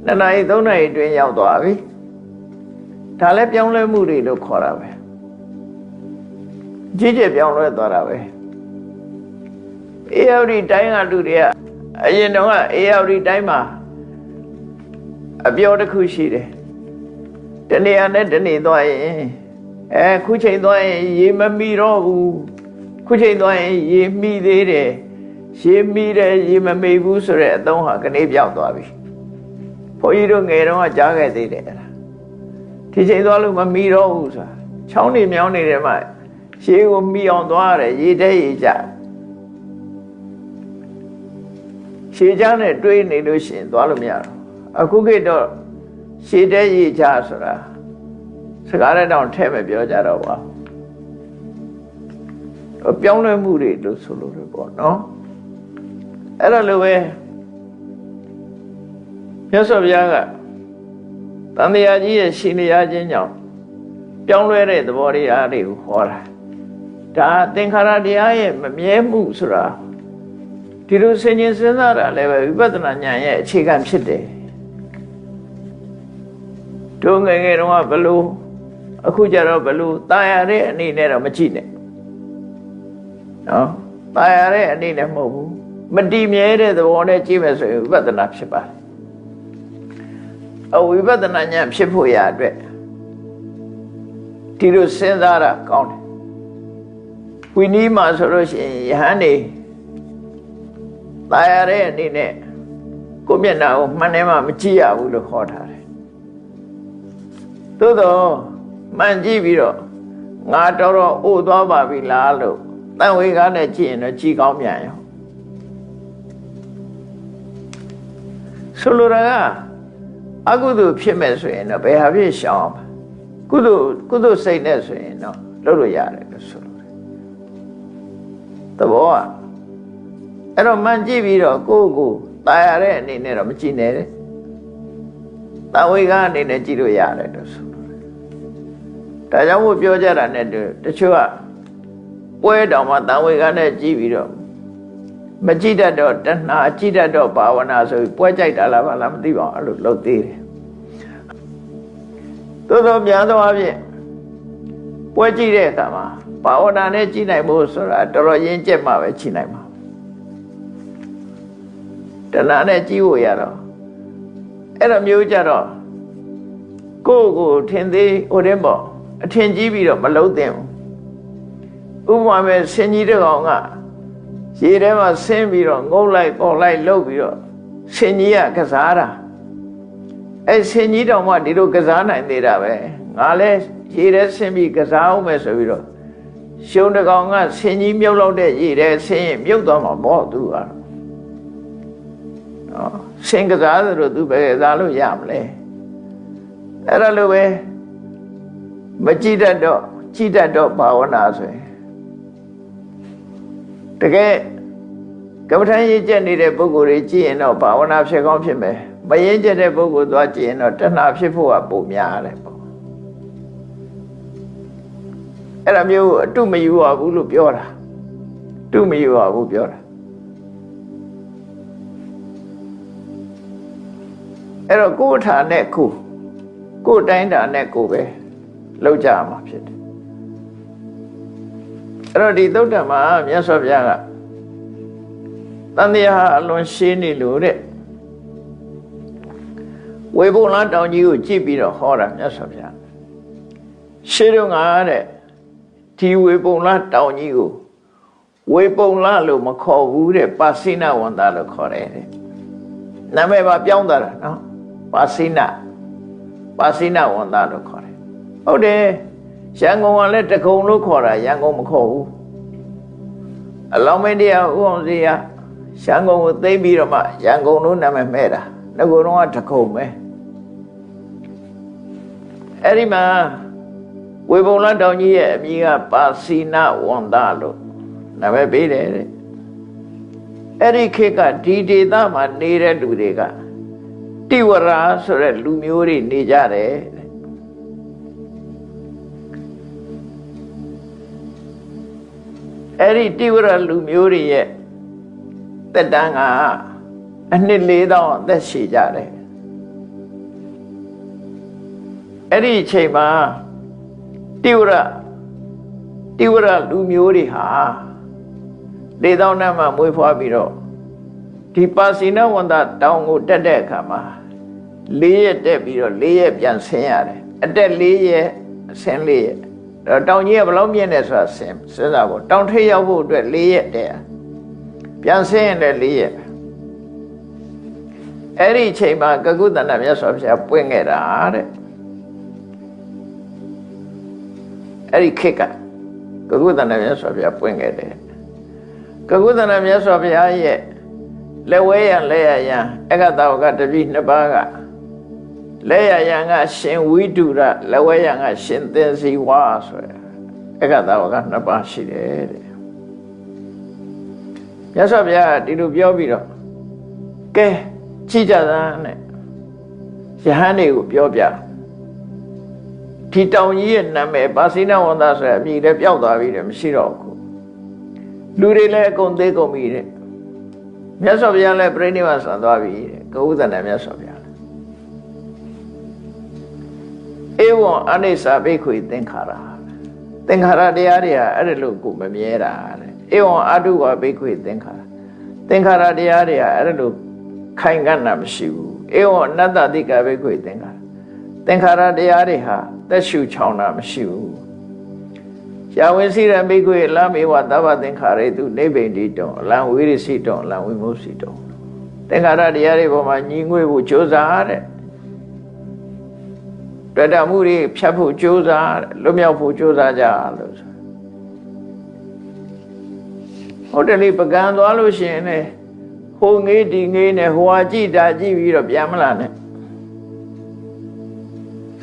2နာရီ3နာရီအတွင်းရောက်သွားပြီဒါလည်းပြောင်းလဲမှုတွေလို့ခေါ်တာပဲကြီးကျယ်ပြောင်းလဲသွားတာပဲအေရဝတီတိုင်းကလူတွေကအရင်တော့အေရဝတီတိုင်းမှာအပြောတစ်ခုရှိတယ်တနေရာနဲ့တနေသွားရင်ခုချိန်သွားရင်ရေမမီတော့ဘူးခုချိန်သွားရင်ရေမီသေးတယ် ရေမီတယ်ရေမမေဘူးဆိုတဲ့အသုံးဟာကနေပြောက်သွားပြီဘုန်းကြီးတို့ငယ်တုန်းကကြားခဲ့သေးတယ်ဒီချိန်သွားလို့မမီတော့ဘူးဆိုတာချောင်းနေမြောင်းနေတယ်မှရေကိုမီအောင်သွားရတယ်ရေတဲ့ရေကြရှည်ချမ်းနဲ့တွေးနေလို့ရှိရင်သွားလို့မရတော့အခုကတော့ရှည်တဲ့ရေချဆိုတာစကားနဲ့တောင်ထဲ့မပြောကြတော့ပါပြောင်းလဲမှုတွေလို့ဆိုလို့ရပေါ့နော်အဲ့ဒါလိုပဲမြတ်စွာဘုရားကတန်တရားကြီးရဲ့ရှင်လျာခြင်းကြောင့်ပြောင်းလဲတဲ့သဘောတရားတွေကိုဟောတာဒါသင်္ခါရတရားရဲ့မမြဲမှုဆိုတာဒီလိုစဉ်းကျင်စဉ်းစားတာလည်းပဲဝိပဿနာဉာဏ်ရဲ့အခြေခံဖြစ်တယ်တို့ငယ်ငယ်တုန်းကဘလို့အခုကျတော့ဘလို့ตายရတဲ့အနေနဲ့တော့မကြည့်နဲ့နော်ตายရတဲ့အနေနဲ့မဟုတ်ဘူးမတည်မြဲတဲ့သဘောနဲ့ကြည့်မယ်ဆိုရင်ဝိပဿနာဖြစ်ပါတယ်အဝိပဿနာဉာဏ်ဖြစ်ဖို့ရအတွက်ဒီလိုစဉ်းစားတာကောင်းတယ်ဝိနည်းမှာဆိုလို့ရှိရင်ယဟန်နေตายရတဲ့အနေနဲ့ကိုမျက်နှာကိုမှန်တယ်မှမကြည့်ရဘူးလို့ခေါ်ထားတယ်သို့တော့မှန်ကြည့်ပြီးတော့ငါတော်တော်အိုသွားပါပြီလားလို့တန်ဝေကားနဲ့ကြည့်ရင်တော့ကြည်ကောင်းပြန်ရောဆိုလိုတာကအကုသိုလ်ဖြစ်မဲ့ဆိုရင်တော့ဘယ်ဟာဖြစ်ရှောင်အောင်ကုသိုလ်စိတ်နဲ့ဆိုရင်တော့လုပ်လို့ရတယ်လို့ဆိုလိုတယ်သဘောကအဲ့တော့မှန်ကြည့်ပြီးတော့ကိုယ့်ကိုตายရတဲ့အနေနဲ့တော့မကြည့်နဲ့တန်ဝေကားအနေနဲ့ကြည့်လို့ရတယ်လို့ဆိုလိုတယ်ဒါကြောင့်မို့ပြောကြတာနဲ့တချို့ကပွဲတောင်မှတန်ဝေကားနဲ့ကြည့်ပြီးတော့မကြည့်တတ်တော့တဏှာကြည့်တတ်တော့ဘာဝနာဆိုပြီးပွဲကြိုက်တာလားမသိပါဘူးအဲ့လိုလုပ်သေးတယ်သို့သောများသောအားဖြင့်ပွဲကြည့်တဲ့အခါမှာဘာဝနာနဲ့ကြည့်နိုင်ဖို့ဆိုတာတော်တော်ရင်းကျက်မှပဲကြည့်နိုင်မှာတဏှာနဲ့ကြည့်ဖို့ရတော့အဲ့လိုမျိုးကြတော့ကိုယ့်ကိုထင်သေးဟိုတဲ့ပေါ့အထင်ကြီးပြီးတော့မလုံးသင့်ဘူးဥပမာပဲဆင်းကြီးတစ်ကောင်ကရေထဲမှာဆင်းပြီးတော့ငုတ်လိုက်ပေါ်လိုက်လှုပ်ပြီးတော့ဆင်းကြီးကကစားတာအဲ့ဆင်းကြီးတောင်မှဒီလိုကစားနိုင်သေးတာပဲငါလဲရေထဲဆင်းပြီးကစားအောင်မယ်ဆိုပြီးတော့ရှုံးတစ်ကောင်ကဆင်းကြီးမြုပ်လောက်တဲ့ရေထဲဆင်းရင်မြုပ်သွားမှာပေါ့သူကတော့ဆင်းကစားဆိုတော့သူပဲကစားလို့ရမလဲအဲ့ဒါလိုပဲမကြည့်တတ်တော့ဘာဝနာဆိုရင်တကယ်ကမ္မထာရည်ကျက်နေတဲ့ပုဂ္ဂိုလ်တွေကြည့်ရင်တော့ဘာဝနာဖြစ်ကောင်းဖြစ်မယ်မရင်းကျက်တဲ့ပုဂ္ဂိုလ်သွားကြည့်ရင်တော့တဏှာဖြစ်ဖို့ကပုံများတယ်ပေါ့အဲ့ဒါမျိုးအတုမယူရဘူးလို့ပြောတာတုမယူရဘူးပြောတာအဲ့တော့ကိုယ်ထာနဲ့ကိုယ်တိုင်းတာနဲ့ကိုယ်ပဲလောက်ကြမှာဖြစ်တယ်အဲ့တော့ဒီသုတ္တမှာမြတ်စွာဘုရားကတန်တရားအလွန်ရှင်းနေလို့တဲ့ဝေဘုံလတောင်ကြီးကိုကြည့်ပြီးတော့ဟောတာမြတ်စွာဘုရားရှင်းတော့ငါတဲ့ဒီဝေဘုံလတောင်ကြီးကိုဝေဘုံလလို့မခေါ်ဘူးတဲ့ပါစိနဝန္တာလို့ခေါ်တယ်တဲ့နာမည်ပါပြောင်းသွားတာနော်ပါစိနဝန္တာလို့ခေါ်တယ်ဟုတ်တယ်ရန်ကုန်ကလည်းတကုံလို့ခေါ်တာရန်ကုန်မခေါ်ဘူးအလောင်းမင်းတရားဥအောင်စီကရန်ကုန်ကိုသိမ်းပြီးတော့မှရန်ကုန်လို့နာမည်မဲ့တာငကိုယ်တော့တကုံပဲအဲ့ဒီမှာဝေဘုံလတောင်ကြီးရဲ့အမည်ကပါစိနဝန္တာလို့နာမည်ပေးတယ်တဲ့အဲ့ဒီခေတ်ကဒီဒေသမှာနေတဲ့လူတွေကတိဝရဆိုတဲ့လူမျိုးတွေနေကြတယ်အဲ့ဒီတိဝရလူမျိုးတွေရဲ့တက်တန်းကအနှစ်4000အသက်ရှည်ကြတယ်အဲ့ဒီအချိန်မှာတိဝရလူမျိုးတွေဟာ4000နဲ့မှမွေးဖွားပြီးတော့ဒီပါစိနဝန္တတောင်ကိုတက်တဲ့အခါမှာ4ရက်တက်ပြီးတော့4ရက်ပြန်ဆင်းရတယ်အတက်4ရက်အဆင်း4ရက်တောင်ကြီးကဘယ်လောက်မြင့်နေဆိုတာစဉ်းစားဖို့တောင်ထိပ်ရောက်ဖို့အတွက်4ရက်တည်း ပြန်ဆင်းရင်လည်း4 ရက်အဲ့ဒီအချိန်မှာကကုသန္တမြတ်စွာဘုရားပွင့်ခဲ့တာတဲ့အဲ့ဒီခေတ်ကကုသန္တမြတ်စွာဘုရားပွင့်ခဲ့တယ်ကကုသန္တမြတ်စွာဘုရားရဲ့လက်ဝဲရလက်ရရအက္ခတဝကတပည့်2 ပါးကလက်ရရကရှင်ဝိတုရလက်ဝဲရကရှင်သင်္စီဝါဆိုရအက္ခတဝက2 ပါးရှိတယ်တဲ့မြတ်စွာဘုရားဒီလိုပြောပြီးတော့ကဲကြည့်ကြစမ်းနဲ့ယဟန်တွေကိုပြောပြဒီတောင်ကြီးရဲ့နာမည်ပါစိနဝန္တဆိုတဲ့အမည်လည်းပျောက်သွားပြီတဲ့မရှိတော့ဘူးလူတွေလည်းအကုန်သေးကုန်ပြီတဲ့မြတ်စွာဘုရားလည်းပြိဋိဘဆံသွားပြီတဲ့ကဥဒ္ဒနာမြတ်စွာဘုရားဧဝံအနိစ္စဘိက္ခွေသင်္ခါရသင်္ခါရတရားတွေဟာအဲ့ဒါလို့ကိုမမြဲတာတဲ့ဧဝံအတုဝဘိက္ခွေသင်္ခါရသင်္ခါရတရားတွေဟာအဲ့ဒါလို့ခိုင်ခံ့တာမရှိဘူးဧဝံအနတ္တတိကဘိက္ခွေသင်္ခါရသင်္ခါရတရားတွေဟာသက်ရှုချောင်တာမရှိဘူးယာဝိစီရဘိက္ခွေလမေဝသဗ္ဗသင်္ခါရေတုနိဗ္ဗိန္တိတောအလံဝိရိစိတောအလံဝိမုစိတောသင်္ခါရတရားတွေပေါ်မှာညီငွေဖို့ကြိုးစားတဲ့တွေ့တာမှုတွေဖြတ်ဖို့ကြိုးစားလွတ်မြောက်ဖို့ကြိုးစားကြလို့ဟုတ်တယ်လေပကံသွားလို့ရှိရင်လည်းဟိုငေးဒီငေးနဲ့ဟိုဟာကြည့်တာကြည့်ပြီးတော့ပြန်မလာနဲ့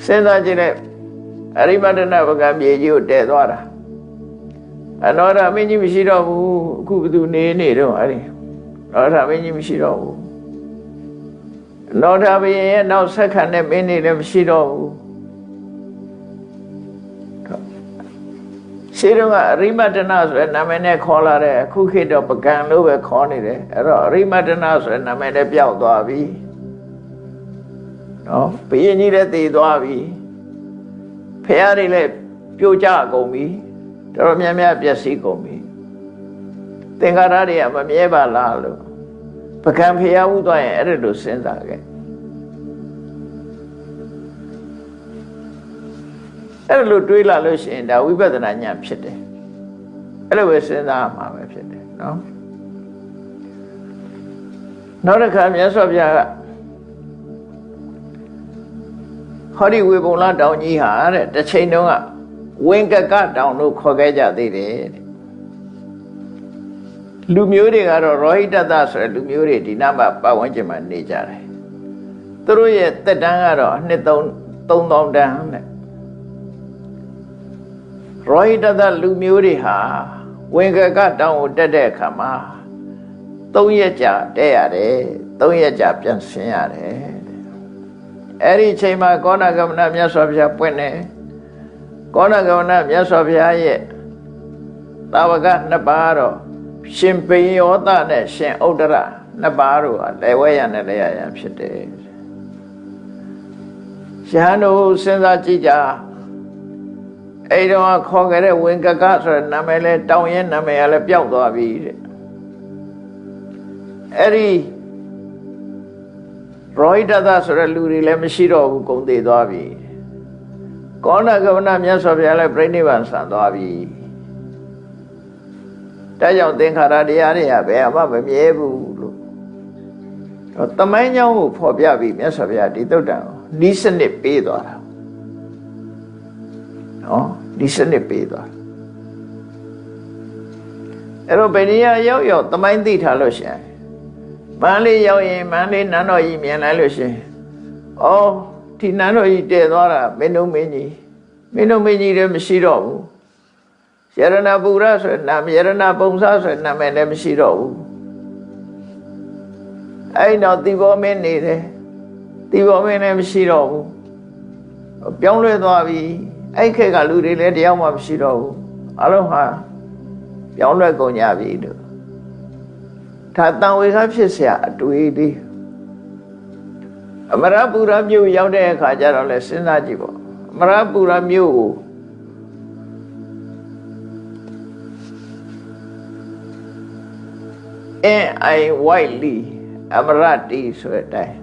စဉ်းစားကြည့်လိုက်အရိမတနာပကံမြေကြီးကိုတည်သွားတာအနောရမင်းကြီးမရှိတော့ဘူးအခုဘယ်သူနေတော့အဲ့ဒီနောရမင်းကြီးမရှိတော့ဘူးနောရဘုရင်ရဲ့နောက်ဆက်ခံတဲ့မင်းနေလည်းမရှိတော့ဘူးရှင်းတော့အရိမတနာဆိုတဲ့နာမည်နဲ့ခေါ်လာတဲ့အခုခေတ်တော့ပကံလို့ပဲခေါ်နေတယ်အဲ့တော့အရိမတနာဆိုတဲ့နာမည်နဲ့ပျောက်သွားပြီနော်ဘုရင်ကြီးလည်းတည်သွားပြီဖះတွေလည်းပြိုကျကုန်ပြီတော်များများပျက်စီးကုန်ပြီသင်္ခါရတွေကမမြဲပါလားလို့ပကံဖះဥသွားရင်အဲ့ဒါလိုစဉ်းစားခဲ့အဲ့လိုတွေးလာလို့ရှိရင်ဒါဝိပဿနာဉာဏ်ဖြစ်တယ်အဲ့လိုပဲစဉ်းစားမှာပဲဖြစ်တယ်နော်နောက်တစ်ခါမြတ်စွာဘုရားကဟောဒီဝေဘုံလတောင်ကြီးဟာတဲ့တစ်ချိန်တုန်းကဝင်ကကတောင်လို့ခေါ်ခဲ့ကြသေးတယ်တဲ့လူမျိုးတွေကတော့ရောဟိတတဆိုတဲ့လူမျိုးတွေဒီနားမှာပတ်ဝန်းကျင်မှာနေကြတယ်သူတို့ရဲ့သက်တမ်းကတော့နှစ်3000တန်းတဲ့ရောဟိတတလူမျိုးတွေဟာဝင်ကကတောင်ကိုတက်တဲ့အခါမှာ3 ရက်ကြာတက်ရတယ်3 ရက်ကြာပြန်ဆင်းရတယ်အဲ့ဒီအချိန်မှာကောဏဂမနမြတ်စွာဘုရားပွင့်တယ်ကောဏဂမနမြတ်စွာဘုရားရဲ့တာဝက2 ပါးတော့ရှင်ပိယောသနဲ့ရှင်ဥဒ္ဒရ2 ပါးတို့ဟာလဲဝဲရနဲ့လဲရဖြစ်တယ်ရဟန်းတို့စဉ်းစားကြည့်ကြအဲ့တော့ခေါ်ခဲ့တဲ့ဝင်ကကဆိုတဲ့နာမည်လဲတောင်ရဲ့နာမည်ကလည်းပျောက်သွားပြီတဲ့အဲ့ဒီရောဟိတတဆိုတဲ့လူတွေလည်းမရှိတော့ဘူးကုန်သေးသွားပြီကောဏဂမနမြတ်စွာဘုရားလည်းပြိဋိဘံဆံသွားပြီဒါကြောင့်သင်္ခါရတရားတွေဟာဘယ်မှမမြဲဘူးလို့တော့တမိုင်းကြောင်းကိုဖော်ပြပြီးမြတ်စွာဘုရားဒီသုတ်တံကိုဤစနစ်ပေးသွားတာနော်ဤစနစ်ပေးသွားအဲ့တော့ဘယ်နေရာရောက်တမိုင်းသိထားလို့ရှိရင်မန္တလေးရောက်ရင်မန္တလေးနန်းတော်ကြီးမြင်လိုက်လို့ရှိရင်ဩဒီနန်းတော်ကြီးတည်သွားတာမင်းတို့မင်းကြီးလည်းမရှိတော့ဘူးရတနာပူရဆိုတဲ့နာမည်ရတနာပုံစားဆိုတဲ့နာမည်လည်းမရှိတော့ဘူးအဲ့တော့သီဘောမင်းနေတယ်သီဘောမင်းလည်းမရှိတော့ဘူးပြောင်းလဲသွားပြီအဲ့ခေတ်ကလူတွေလည်းတယောက်မှမရှိတော့ဘူးအလုံးဟာပြောင်းလဲကုန်ကြပြီလို့ဒါတန်ဝေခဖြစ်เสียအတွေ့လေးအမရပူရမြို့ရောက်တဲ့အခါကျတော့လဲစဉ်းစားကြည့်ပေါ့အမရပူရမြို့ကိုN.I. Whiteley အမရတီဆိုတဲ့အတိုင်း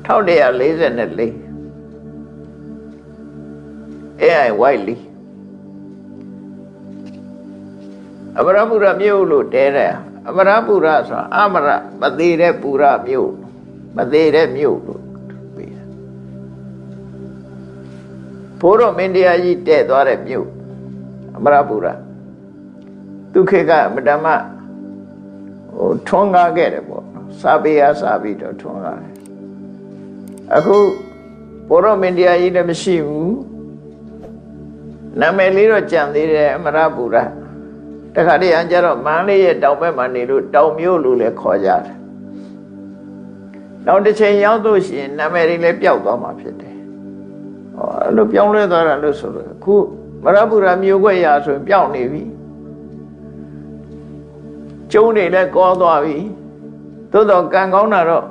1144 N.I. Whiteley အမရပူရမြို့လို့တဲတယ်အမရပူရဆိုတာအမရမသေးတဲ့ပူရမြို့မသေးတဲ့မြို့လို့ပြီးတယ်ဘိုးတော်မင်းတရားကြီးတဲ့သွားတဲ့မြို့အမရပူရသူခေတ်ကမတ္တမထွန်းကားခဲ့တယ်ပေါ့စာပေအားစာပြီးတော့ထွန်းကားတယ်အခုဘိုးတော်မင်းတရားကြီးလည်းမရှိဘူးနာမည်လေးတော့ကြံသေးတယ်အမရပူရတခါတည်းအကြတော့မန်းလေးရဲ့တောင်ဘက်မှာနေလို့တောင်မြို့လို့လည်းခေါ်ကြတယ်နောက်တစ်ချိန်ရောက်လို့ရှိရင်နာမည်တွေလည်းပျောက်သွားမှာဖြစ်တယ်အဲ့လိုပြောင်းလဲသွားတာလို့ဆိုတော့အခုမရပူရမြို့ခွက်ရာဆိုရင်ပျောက်နေပြီကျုံးတွေလည်းကောသွားပြီသို့တော့ကံကောင်းတာတော့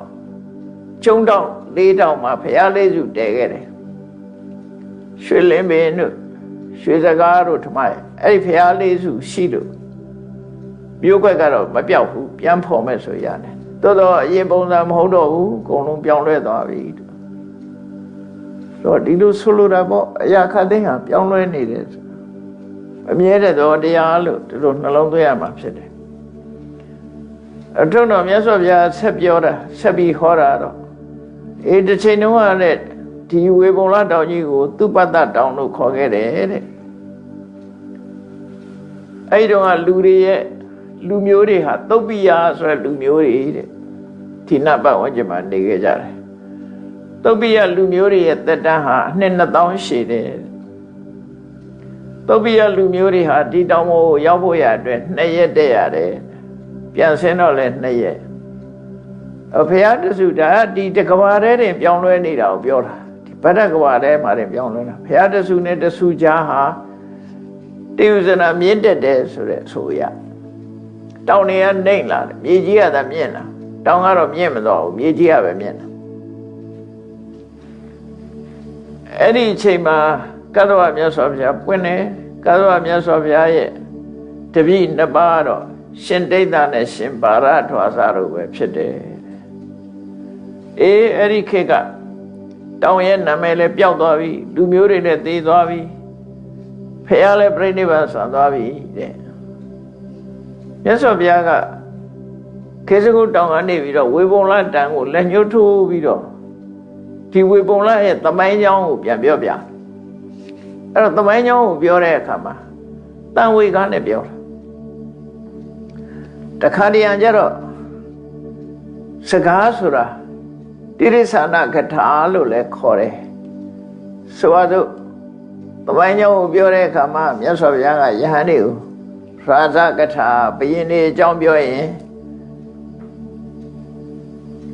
ကျုံးတောင်လေးတောင်မှာဖရာလေးစုတည်ခဲ့တယ်ရွှေလင်းပင်တို့ရွှေစကားတို့ထမရဲ့အဲ့ဒီဖရာလေးစုရှိလို့မြို့ခွက်ကတော့မပြောက်ဘူးပြန်ဖော်မဲ့ဆိုရတယ်သို့တော့အရင်ပုံစံမဟုတ်တော့ဘူးအကုန်လုံးပြောင်းလဲသွားပြီတော့ဒီလိုဆိုလိုတာပေါ့အရာခတ်သိမ်းဟာပြောင်းလဲနေတယ်အမြဲတည်းတော့တရားလို့ဒီလိုနှလုံးသွင်းရမှာဖြစ်တယ်အထုံးတော်မြတ်စွာဘုရားဆက်ပြောတာဆက်ပြီးဟောတာတော့တစ်ချိန်တုန်းကလည်းဒီဝေပုံလတောင်ကြီးကိုသူပတ္တတောင်လို့ခေါ်ခဲ့တယ်တဲ့အဲ့ဒီတော့ကလူတွေရဲ့လူမျိုးတွေဟာသုတ်ပိယဆိုတဲ့လူမျိုးတွေတဲ့ဒီနတ်ပတ်ဝန်းကျင်မှာနေခဲ့ကြတယ်သုတ်ပိယလူမျိုးတွေရဲ့သက်တမ်းဟာနှစ်2000ရှည်တယ်သုတ်ပိယလူမျိုးတွေဟာဒီတောင်ပေါ်ကိုရောက်ဖို့ရအတွက်2ရက်တည်းရတယ်ပြန်ဆင်းတော့လဲ2ရက်ဘုရားတဆူဒါဒီတကဘာထဲတင်ပြောင်းလဲနေတာကိုပြောတာဒီဗဒ္ဒကဘာထဲမှာတင်ပြောင်းလဲတာဘုရားတဆူနဲ့တဆူကြားဟာတေယုဇနာမြင့်တက်တယ်ဆိုတဲ့ဆိုရတောင်တွေကနှိမ့်လာတယ်မြေကြီးကသာမြင့်လာတောင်ကတော့မြင့်မတော့ဘူးမြေကြီးကပဲမြင့်လာအဲ့ဒီအချိန်မှာကတ္တဝမြတ်စွာဘုရားပွင့်တယ်ကတ္တဝမြတ်စွာဘုရားရဲ့တပည့်နှစ်ပါးတော့ရှင်ဒိဋ္ဌာနဲ့ရှင်ပါရထွာစာတို့ပဲဖြစ်တယ်အဲ့ဒီခေတ်ကတောင်ရဲ့နာမည်လည်းပျောက်သွားပြီလူမျိုးတွေလည်းသေသွားပြီဖះလည်းပြိဋိဘံဆံသွားပြီတဲ့မြတ်စွာဘုရားကခေစကုတောင်ကနေပြီးတော့ဝေပုံလတန်ကိုလက်ညှိုးထိုးပြီးတော့ဒီဝေပုံလရဲ့သမိုင်းကြောင်းကိုပြန်ပြောပြအဲ့တော့သမိုင်းကြောင်းကိုပြောတဲ့အခါမှာတန်ဝေကနဲ့ပြောတာတခါတည်းကျတော့စကားဆိုတာတိရိစ္ဆာနကထာလို့လည်းခေါ်တယ်ဆိုပါစို့သမိုင်းကြောင်းကိုပြောတဲ့အခါမှာမြတ်စွာဘုရားကယဟန်တွေကိုရာဇကထာဘယင်တွေအကြောင်းပြောရင်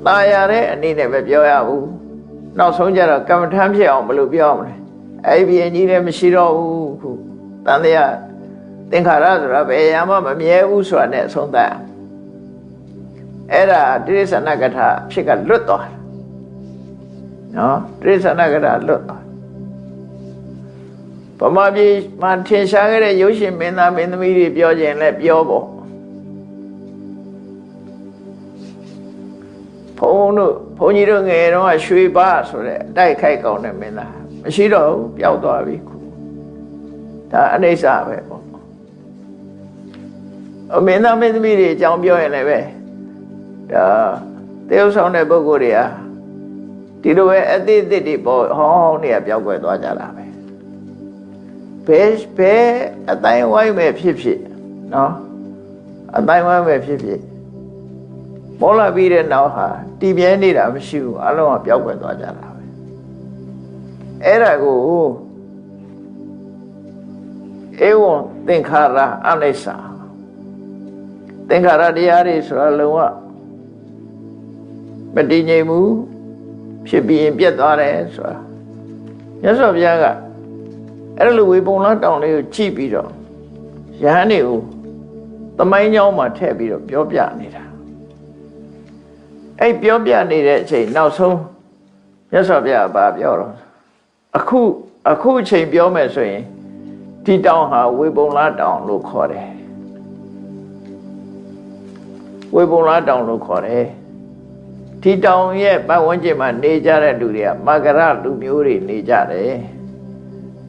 ตายရတဲ့အနေနဲ့ပဲပြောရဘူးနောက်ဆုံးကျတော့ကမ္မထမ်းဖြစ်အောင်ဘယ်လိုပြောမလဲအဲ့ဒီဘယင်ကြီးလည်းမရှိတော့ဘူးခုတန်တရားသင်္ခါရဆိုတာဘယ်ရမှမမြဲဘူးဆိုတာနဲ့အဆုံးသတ်အဲ့ဒါတိရိစ္ဆာနကထာဖြစ်ကလွတ်သွားတယ်နော်တိရိစ္ဆာနကထာလွတ်သွားဗမာပြည်မှာထင်ရှားခဲ့တဲ့ရုပ်ရှင်မင်းသားမင်းသမီးတွေပြောခြင်းလဲပြောပေါ့ဘုန်းကြီးတို့ငယ်တော့ရွှေပါဆိုတဲ့အတိုက်ခိုက်ကောင်းတဲ့မင်းသားမရှိတော့ဘူးပျောက်သွားပြီခုဒါအနိစ္စပဲပေါ့မင်းသားမင်းသမီးတွေအကြောင်းပြောရင်လည်းပဲဒါတယောက်ဆောင်တဲ့ပုဂ္ဂိုလ်တွေဟာဒီလိုပဲအသေးသေးတွေပေါ့ဟောင်းနေရပျောက်ကွယ်သွားကြတာပဲဘယ်အတိုင်းဝိုင်းပဲဖြစ်ဖြစ်နော်အတိုင်းဝိုင်းပဲဖြစ်ဖြစ်ပေါ်လာပြီးတဲ့နောက်ဟာတည်မြဲနေတာမရှိဘူးအလုံးကပျောက်ကွယ်သွားကြတာပဲအဲ့ဒါကိုဧဝံသင်္ခါရအနိစ္စသင်္ခါရတရားတွေဆိုတာလုံးဝမတည်ငြိမ်ဘူးဖြစ်ပြီးရင်ပြတ်သွားတယ်ဆိုတာမြတ်စွာဘုရားကအဲ့လိုဝေပုံလတောင်လေးကိုကြည့်ပြီးတော့ယဟန်တွေကိုသမိုင်းကြောင်းမှာထည့်ပြီးတော့ပြောပြနေတာအဲ့ပြောပြနေတဲ့အချိန်နောက်ဆုံးမြတ်စွာဘုရားကပြောတော့အခုအချိန်ပြောမယ်ဆိုရင်ဒီတောင်ဟာဝေပုံလတောင်လို့ခေါ်တယ်ဝေပုံလတောင်လို့ခေါ်တယ်ဒီတောင်ရဲ့ပတ်ဝန်းကျင်မှာနေကြတဲ့လူတွေကမာဂရလူမျိုးတွေနေကြတယ်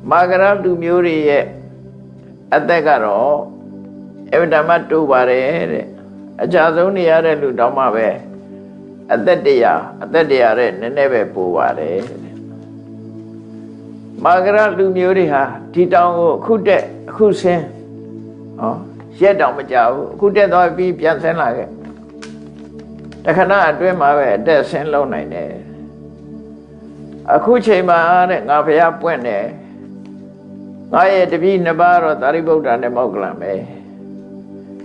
မာဂရလူမျိုးတွေရဲ့အသက်ကတော့ အဲ့ဒါမှတူပါတယ်တဲ့အကြဆုံးနေရတဲ့လူတောင်မှပဲအသက်တရားတဲ့နည်းနည်းပဲပိုပါတယ်မာဂရလူမျိုးတွေဟာဒီတောင်ကိုအခုတက်အခုဆင်းရက်တောင်မကြဘူးအခုတက်သွားပြီးပြန်ဆင်းလာခဲ့တခဏအတွင်းမှာပဲအတက်ဆင်းလုံးနိုင်တယ်အခုချိန်မှာတဲ့ငါဘုရားပွင့်တယ်ငါရဲ့တပည့်နှစ်ပါးတော့သာရိပုတ္တရာနဲ့မောက္ကလံပဲ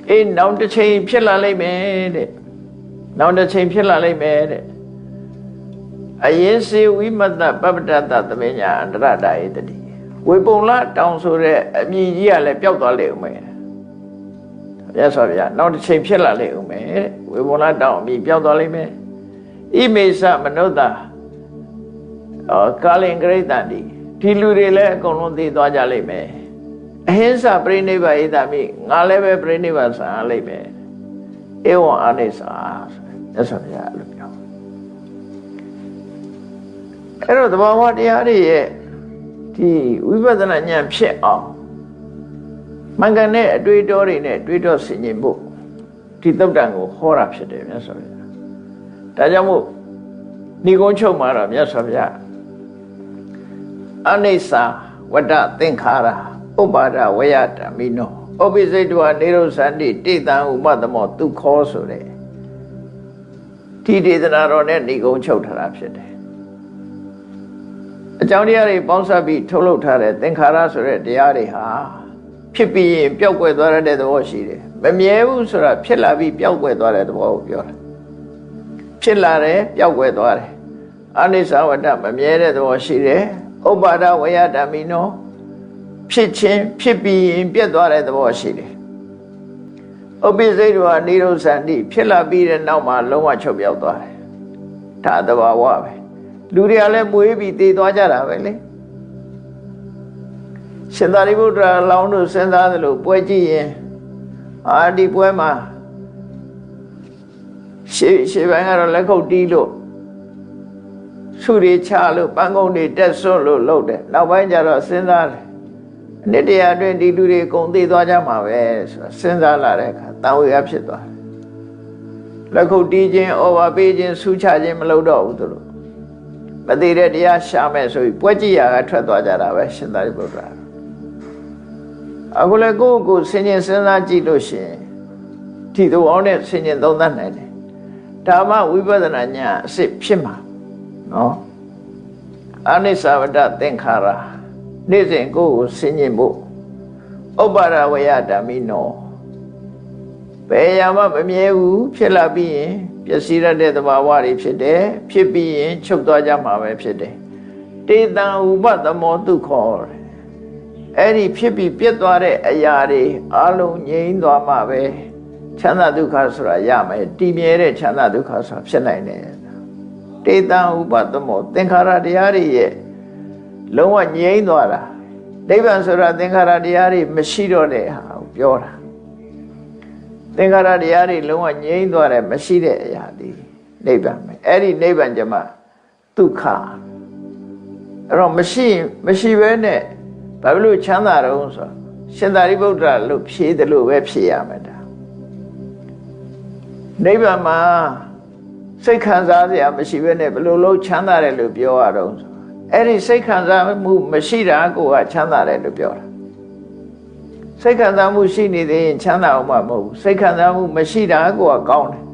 အေးနောက်တစ်ချိန်ဖြစ်လာလိမ့်မယ်တဲ့နောက်တစ်ချိန်ဖြစ်လာလိမ့်မယ်တဲ့အရင်စေဝိမတ္တပပ္ပတ္တသမဉ္ညာအန္တရတာဧတတိဝေပုံလတောင်ဆိုတဲ့အမြည်ကြီးကလည်းပျောက်သွားလိမ့်ဦးမယ်မြတ်စွာဘုရားနောက်တစ်ချိန်ဖြစ်လာလိမ့်ဦးမယ်ဝေပုံလတောင်အမြည်ပျောက်သွားလိမ့်မယ်ဣမေသမနုဿာကာလင်္ဂရိတ္တတိဒီလူတွေလည်းအကုန်လုံးသိသွားကြလိမ့်မယ်အဟိစ္ဆပြိနိဗ္ဗာဧတမိငါလည်းပဲပြိနိဗ္ဗာန်ဆံရလိမ့်မယ်ဧဝံအာနိစ္စမြတ်စွာဘုရားအဲ့လိုပြောအဲ့တော့သဘာဝတရားတွေရဲ့ဒီဝိပဿနာဉာဏ်ဖြစ်အောင်မှန်ကန်တဲ့အတွေ့အကြုံတွေနဲ့တွေ့တော့ဆင်ခြင်ဖို့ဒီသုတ်တံကိုဟောတာဖြစ်တယ်မြတ်စွာဘုရားဒါကြောင့်မို့ဏိဂုံးချုပ်မှာတော့မြတ်စွာဘုရားအနိစ္စဝတ္တသင်္ခါရဥပါဒဝယတမိနောဩပိစိတ်တောနေရုသန္တိတိတံဥပသမောဒုက္ခောဆိုတဲ့ဒီဒေသနာတော်နဲ့ဏိဂုံးချုပ်ထားတာဖြစ်တယ်အကြောင်းတရားတွေပေါင်းစပ်ပြီးထုတ်လုပ်ထားတဲ့သင်္ခါရဆိုတဲ့တရားတွေဟာဖြစ်ပြီးရင်ပျောက်ကွယ်သွားတဲ့သဘောရှိတယ်မမြဲဘူးဆိုတာဖြစ်လာပြီးပျောက်ကွယ်သွားတဲ့သဘောကိုပြောတာဖြစ်လာတယ်ပျောက်ကွယ်သွားတယ်အနိစ္စဝတ္တမမြဲတဲ့သဘောရှိတယ်ဥပါဒဝယတမိနောဖြစ်ခြင်းဖြစ်ပြီးရင်ပြတ်သွားတဲ့သဘောရှိတယ်ဥပိစိတ်တောနိရောဓန္တိဖြစ်လာပြီးတဲ့နောက်မှာလုံးဝချုပ်ပြောက်သွားတယ်ဒါသဘာဝပဲလူတွေကလည်းမွေးပြီးတည်သွားကြတာပဲလေရှင်သာရိပုတ္တရာလောင်းတို့စဉ်းစားသလိုပွဲကြည့်ရင်ဒီပွဲမှာရှေ့ပိုင်းကတော့လက်ခုပ်တီးလို့ဆူတွေချလို့ပန်းကုန်းတွေတက်ဆွတ်လို့လုပ်တယ်နောက်ပိုင်းကျတော့စဉ်းစားတယ်အနှစ်တရာအတွင်းဒီလူတွေအကုန်သိသွားကြမှာပဲဆိုတာစဉ်းစားလာတဲ့အခါတန်ဝေကဖြစ်သွားတယ်လက်ခုပ်တီးခြင်းဩဝါပေးခြင်းဆူချခြင်းမလုပ်တော့ဘူးသူတို့မသိတဲ့တရားရှာမဲ့ဆိုပြီးပွဲကြည့်ရကထွက်သွားကြတာပဲရှင်သာရိပုတ္တရာအခုလည်းကိုယ့်ကိုယ်ဆင်ခြင်စဉ်းစားကြည့်လို့ရှိရင်ဒီသူအောင်နဲ့ဆင်ခြင်သုံးသပ်နိုင်တယ်ဒါမှဝိပဿနာဉာဏ်အစစ်ဖြစ်မှာနော်အနိစ္စဝတ္တသင်္ခါရနေ့စဉ်ကိုယ်ကိုဆင်ခြင်ဖို့ဥပါဒဝယဓမ္မိနောဘယ်ရမှမမြဲဘူးဖြစ်လာပြီးရင်ပျက်စီးရတဲ့သဘာဝတွေဖြစ်တယ်ဖြစ်ပြီးရင်ချုပ်သွားကြမှာပဲဖြစ်တယ်တေတံဥပသမောဒုက္ခောအဲ့ဒီဖြစ်ပြီးပြတ်သွားတဲ့အရာတွေအလုံးငြိမ်းသွားမှပဲချမ်းသာဒုက္ခဆိုတာရမယ်တည်မြဲတဲ့ချမ်းသာဒုက္ခဆိုတာဖြစ်နိုင်တယ်တေတံဥပသမောသင်္ခါရတရားတွေရဲ့လုံးဝငြိမ်းသွားတာနိဗ္ဗာန်ဆိုတာသင်္ခါရတရားတွေမရှိတော့တဲ့ဟာကိုပြောတာသင်္ခါရတရားတွေလုံးဝငြိမ်းသွားတယ်မရှိတဲ့အရာတွေနိဗ္ဗာန်ပဲအဲ့ဒီနိဗ္ဗာန်ကျမှဒုက္ခအဲ့တော့မရှိဘဲနဲ့ဘာဖြစ်လို့ချမ်းသာတော့ဆိုရှင်သာရိပုတ္တရာလို့ဖြေတယ်လို့ပဲဖြေရမှာဒါနိဗ္ဗာန်မှာစိတ်ခံစားစရာမရှိဘဲနဲ့ဘယ်လိုလုပ်ချမ်းသာတယ်လို့ပြောရတော့ဆိုအဲ့ဒီစိတ်ခံစားမှုမရှိတာကိုကချမ်းသာတယ်လို့ပြောတာစိတ်ခံစားမှုရှိနေသေးရင်ချမ်းသာအောင်မှမဟုတ်ဘူးစိတ်ခံစားမှုမရှိတာကိုကကောင်းတယ်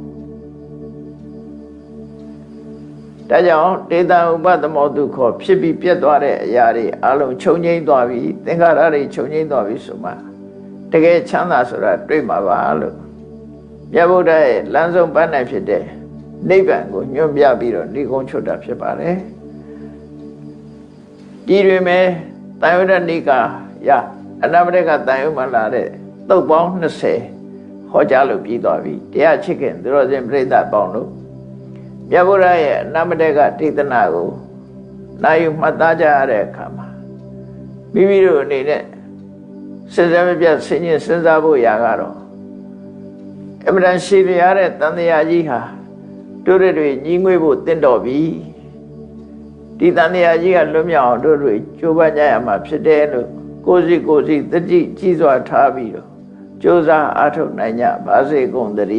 ဒါကြောင့်တေတံဥပသမောဒုက္ခောဖြစ်ပြီးပြတ်သွားတဲ့အရာတွေအလုံးချုပ်ငြိမ်းသွားပြီသင်္ခါရတွေချုပ်ငြိမ်းသွားပြီဆိုမှတကယ်ချမ်းသာဆိုတာတွေ့မှာပါလို့မြတ်ဗုဒ္ဓရဲ့လမ်းဆုံးပန်းနိုင်ဖြစ်တဲ့နိဗ္ဗာန်ကိုညွှန်ပြပြီးတော့ဏိဂုံးချုပ်တာဖြစ်ပါတယ်ဒီတွင်မဲ့တန်ယုဒနိကာယအနမတကတန်ယုမှာလာတဲ့သုတ်ပေါင်း20ဟောကြားလို့ပြီးသွားပြီတရားချစ်ခင်သူတော်စင်ပြိဿပေါင်းတို့မြတ်ဗုဒ္ဓရဲ့အနမတကဒေသနာကိုနာယူမှတ်သားကြရတဲ့အခါမှာမိမိတို့အနေနဲ့စဉ်းစားမပြတ်စဉ်းကျင်စဉ်းစားဖို့ရာကတော့အမှန်တန်ရှိရတဲ့တန်တရားကြီးဟာတို့တွေညီငွေဖို့တင့်တော်ပြီဒီတန်တရားကြီးကလွတ်မြောက်အောင်တို့တွေကြိုးပမ်းကြရမှာဖြစ်တယ်လို့ကိုယ်စီတတိကြီးစွာထားပြီးတော့ ကြိုးစားအားထုတ်နိုင်ကြပါစေကုန်သတည်း